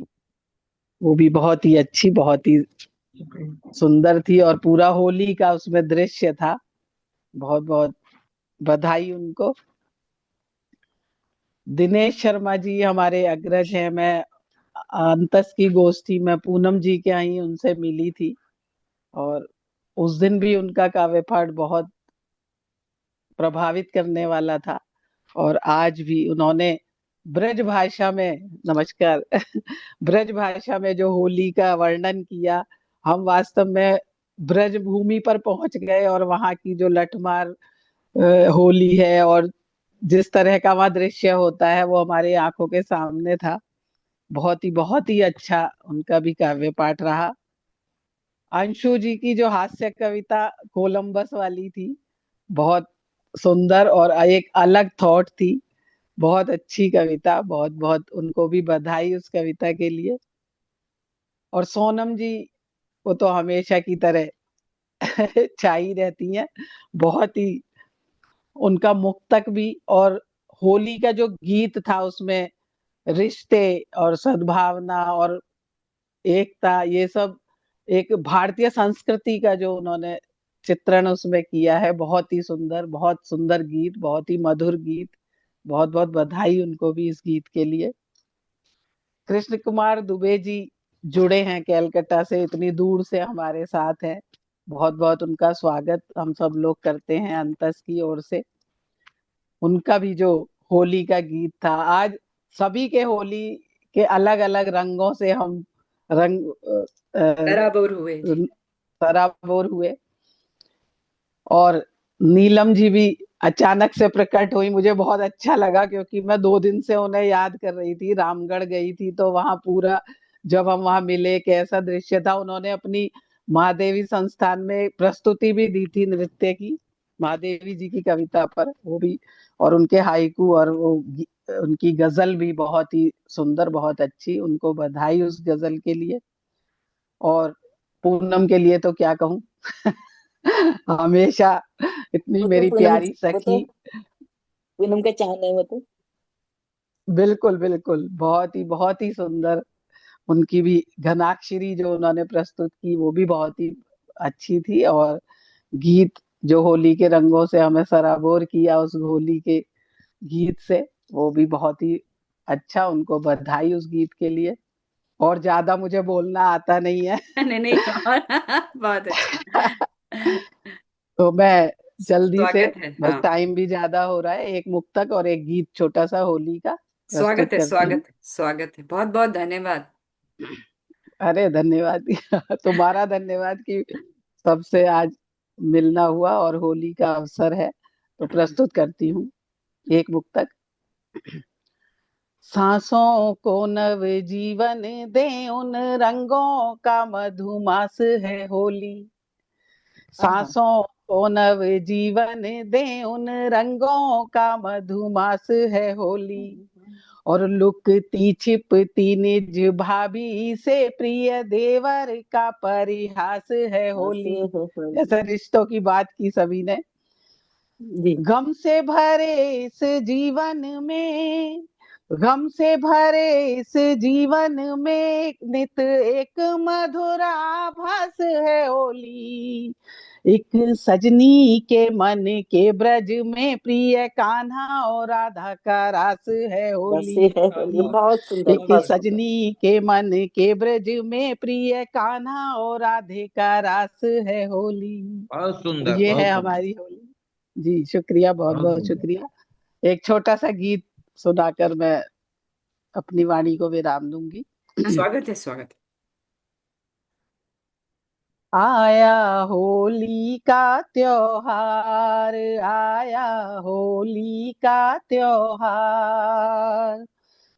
वो भी बहुत ही अच्छी, बहुत ही सुंदर थी, और पूरा होली का उसमें दृश्य था। बहुत बहुत बधाई उनको। दिनेश शर्मा जी हमारे अग्रज हैं। मैं अंतस की गोष्ठी में पूनम जी के यहाँ ही उनसे मिली थी, और उस दिन भी उनका काव्य पाठ बहुत प्रभावित करने वाला था। और आज भी उन्होंने ब्रज भाषा में, नमस्कार ब्रज भाषा में जो होली का वर्णन किया, हम वास्तव में ब्रज भूमि पर पहुंच गए, और वहां की जो लठमार होली है और जिस तरह का वहां दृश्य होता है, वो हमारे आंखों के सामने था। बहुत ही अच्छा उनका भी काव्य पाठ रहा। अंशु जी की जो हास्य कविता कोलंबस वाली थी, बहुत सुंदर और एक अलग थॉट थी, बहुत अच्छी कविता। बहुत बहुत उनको भी बधाई उस कविता के लिए। और सोनम जी, वो तो हमेशा की तरह छाई रहती हैं। बहुत ही उनका मुक्तक भी, और होली का जो गीत था उसमें रिश्ते और सद्भावना और एकता, ये सब एक भारतीय संस्कृति का जो उन्होंने चित्रण उसमें किया है, बहुत ही सुंदर, बहुत सुंदर गीत, बहुत ही मधुर गीत। बहुत बहुत बधाई उनको भी इस गीत के लिए। कृष्ण कुमार दुबे जी जुड़े हैं कैलकाटा से, इतनी दूर से हमारे साथ हैं। बहुत बहुत उनका स्वागत हम सब लोग करते हैं अंतस की ओर से। उनका भी जो होली का गीत था, आज सभी के होली के अलग अलग रंगों से हम रंग बराबर हुए जी। सराबोर हुए। और नीलम जी भी अचानक से प्रकट हुई, मुझे बहुत अच्छा लगा, क्योंकि मैं 2 दिन से उन्हें याद कर रही थी। रामगढ़ गई थी तो वहां पूरा जब हम वहां मिले, कैसा दृश्य था। उन्होंने अपनी महादेवी संस्थान में प्रस्तुति भी दी थी नृत्य की, महादेवी जी की कविता पर, वो भी। और उनके हाइकू और वो उनकी गजल भी बहुत ही सुंदर, बहुत अच्छी। उनको बधाई उस गजल के लिए। और पूनम के लिए तो क्या कहूँ हमेशा इतनी वो तो मेरी पूनम, प्यारी वो तो सखी। पूनम का चाहना है वो तो। बिल्कुल बिल्कुल, बहुत ही सुंदर। उनकी भी घनाक्षरी जो उन्होंने प्रस्तुत की, वो भी बहुत ही अच्छी थी। और गीत जो होली के रंगों से हमें सराबोर किया, उस होली के गीत से, वो भी बहुत ही अच्छा। उनको बधाई उस गीत के लिए। और ज्यादा मुझे बोलना आता नहीं है नहीं नहीं, और बहुत अच्छा। तो मैं जल्दी से, स्वागत है, बस हाँ। टाइम भी ज्यादा हो रहा है, एक मुक्तक और एक गीत छोटा सा होली का स्वागत प्रस्तुत है, करती हूँ। स्वागत है, स्वागत है, बहुत बहुत धन्यवाद। अरे धन्यवाद तुम्हारा धन्यवाद कि सबसे आज मिलना हुआ और होली का अवसर है, तो प्रस्तुत करती हूँ एक मुक्तक। सांसों को नव जीवन दे उन रंगों का मधुमास है होली। सांसों को नव जीवन दे उन रंगों का मधुमास है होली। और लुकती छिपती निज भाभी से प्रिय देवर का परिहास है होली। जैसे रिश्तों की बात की सभी ने। गम से भरे इस जीवन में, गम से भरे इस जीवन में नित एक मधुर आभास है होली। एक सजनी के मन के ब्रज में प्रिय कान्हा और राधा का रास है होली। बहुत सुंदर, एक सजनी के मन के ब्रज में प्रिय कान्हा और राधे का रास है होली। बहुत सुंदर, ये बहुत है सुंदर। हमारी होली जी। शुक्रिया, बहुत बहुत बहुत सुंदर। शुक्रिया। एक छोटा सा गीत सुनाकर मैं अपनी वाणी को विराम दूंगी। स्वागत है, स्वागत है। आया होली का त्योहार, आया होली का त्योहार।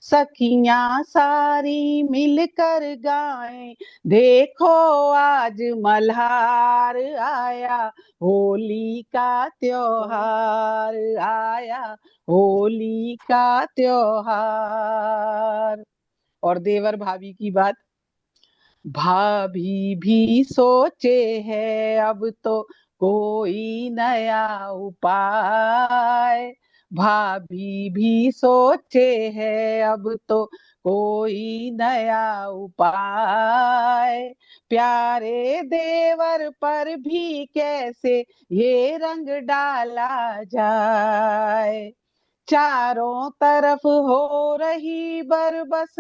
सखियां सारी मिलकर गाएं, देखो आज मल्हार आया, होली का त्योहार आया, होली का त्योहार। और देवर भाभी की बात, भाभी भी सोचे है अब तो कोई नया उपाय, भाभी भी सोचे है अब तो कोई नया उपाय। प्यारे देवर पर भी कैसे ये रंग डाला जाए, चारों तरफ हो रही बरबस,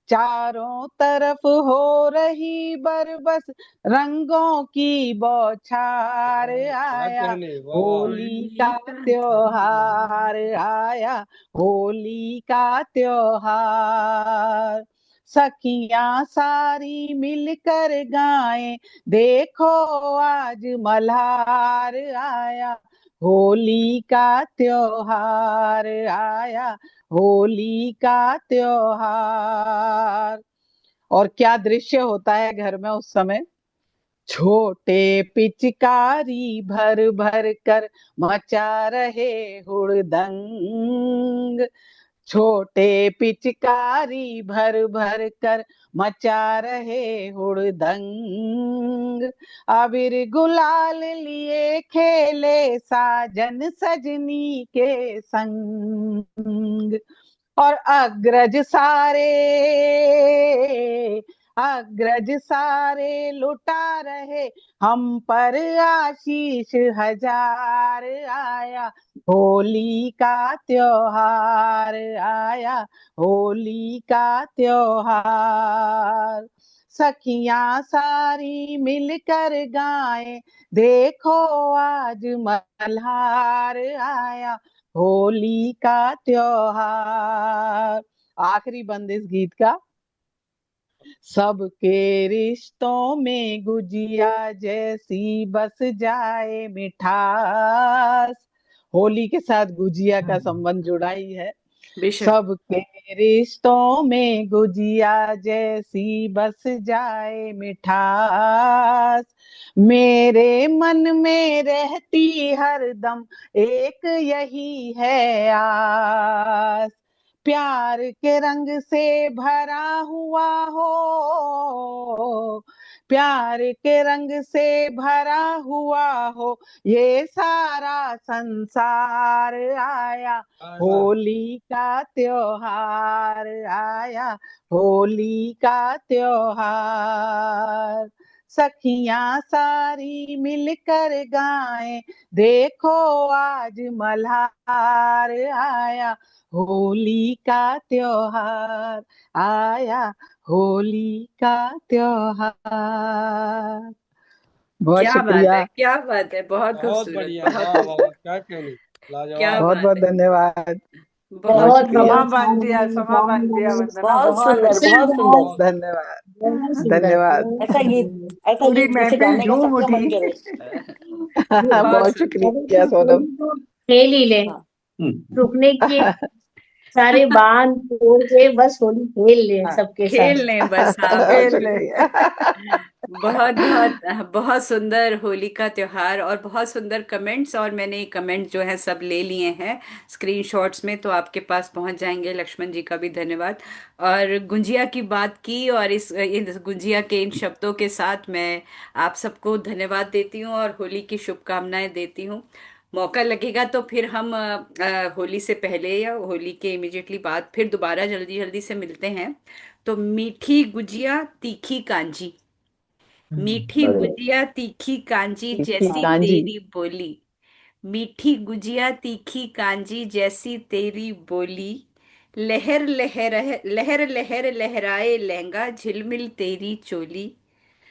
चारों तरफ हो रही बरबस, रंगों की बौछार क्या आया, कहने, वाह वाह। होली का होली का त्योहार आया, होली का त्योहार। सखियां सारी मिलकर गाएं, देखो आज मल्हार आया, होली का त्योहार आया, होली का त्योहार। और क्या दृश्य होता है घर में उस समय, छोटे पिचकारी भर भर कर मचा रहे हुड़दंग, छोटे पिचकारी भर भर कर मचा रहे हुड़दंग। अबीर गुलाल लिए खेले साजन सजनी के संग, और अग्रज सारे लुटा रहे हम पर आशीष हजार आया, होली का त्योहार आया, होली का त्योहार। सखियां सारी मिलकर गाएं, देखो आज मल्हार आया, होली का त्योहार। आखिरी बंद इस गीत का, सबके रिश्तों में गुजिया जैसी बस जाए मिठास, होली के साथ गुजिया का संबंध जुड़ा ही है। बेशक। सबके रिश्तों में गुजिया जैसी बस जाए मिठास, मेरे मन में रहती हरदम एक यही है आस, प्यार के रंग से भरा हुआ हो, प्यार के रंग से भरा हुआ हो ये सारा संसार आया, होली का त्योहार आया, होली का त्योहार। सखियां सारी मिलकर गाएं, देखो आज मल्हार आया, होली का त्योहार आया, होली का त्योहार। बहुत क्या बात शुक्रिया, है, क्या बात है, बहुत बहुत खूबसूरत, बढ़िया, बहुत वाह वाह वाह, क्या कहने, क्या लाजवाब। बहुत बात बहुत है, धन्यवाद, बहुत बहुत शुक्रिया, समा बांध दिया, समा बांध दिया वंदना, बहुत बहुत सुंदर, अच्छे। बहुत सुंदर, बहुत धन्यवाद, बहुत सुंदर। धन्यवाद। ऐसा पूरी गीत जैसे महफिल गाने का झूम सबका मन उठी। करे। बहुत बहुत सुंदर। शुक्रिया सोनम। खेल ही ले, हाँ रुकने की सारे बांध तोड़ के बस होली खेल ले हाँ, सबके साथ। खेल लें बस, हाँ बहुत खेल बिल्कुल। ले। शुक्रिया। बहुत बहुत बहुत सुंदर होली का त्योहार और बहुत सुंदर कमेंट्स, और मैंने ये कमेंट जो है सब ले लिए हैं स्क्रीनशॉट्स में, तो आपके पास पहुंच जाएंगे। लक्ष्मण जी का भी धन्यवाद। और गुंजिया की बात की, और इस गुंजिया के इन शब्दों के साथ मैं आप सबको धन्यवाद देती हूँ और होली की शुभकामनाएं देती हूँ। मौका लगेगा तो फिर हम होली से पहले या होली के इमिडिएटली बाद फिर दोबारा जल्दी जल्दी से मिलते हैं। तो मीठी गुजिया तीखी कांजी, मीठी गुजिया तीखी कांजी तीखी जैसी कांजी, तेरी बोली, मीठी गुजिया तीखी कांजी जैसी तेरी बोली, लहर लहर लहर लहर लहराए लहंगा झिलमिल तेरी चोली,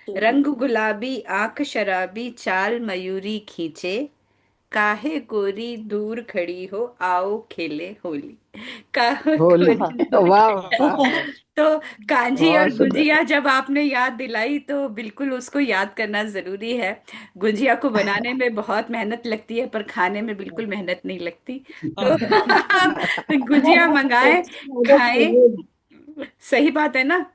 रंग गुलाबी आंख शराबी चाल मयूरी खींचे, काहे गोरी दूर खड़ी हो आओ खेले होली। होली। वाह वाह हाँ वाह, तो कांजी और बहुत सुंदर। गुजिया जब आपने याद दिलाई तो बिल्कुल उसको याद करना जरूरी है। गुजिया को बनाने में बहुत मेहनत लगती है पर खाने में बिल्कुल मेहनत नहीं लगती। तो आप गुजिया मंगाएं, खाएं। सही बात है ना?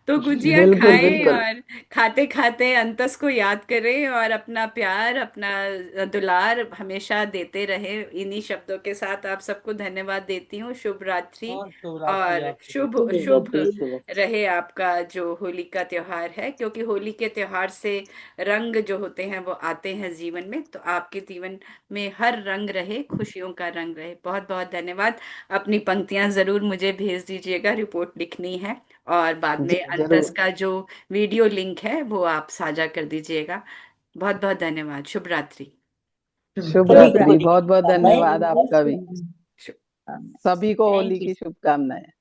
तो गुजिया बिल्कुल खाएं बिल्कुल। और खाते खाते अंतस को याद करें और अपना प्यार, अपना दुलार हमेशा देते रहे। इन्हीं शब्दों के साथ आप सबको धन्यवाद देती हूँ। शुभ रात्रि। हाँ, शुभ रात्रि और आपको भी। शुभ शुभ शुभ रात्रि, शुभ रात्रि। रहे आपका जो होली का त्योहार है, क्योंकि होली के त्योहार से रंग जो होते हैं वो आते हैं जीवन में। तो आपके जीवन में हर रंग रहे, खुशियों का रंग रहे। बहुत बहुत धन्यवाद। अपनी पंक्तियां जरूर मुझे भेज दीजिएगा, रिपोर्ट लिखनी है। और बाद जी में अंतस जरूर। का जो वीडियो लिंक है वो आप साझा कर दीजिएगा। बहुत बहुत धन्यवाद। शुभ रात्रि। शुभ सभी को रात्रि, होली की बहुत बहुत शुभकामनाएं। धन्यवाद आपका भी। शुभ सभी को थैंक होली यू। की शुभकामनाएं।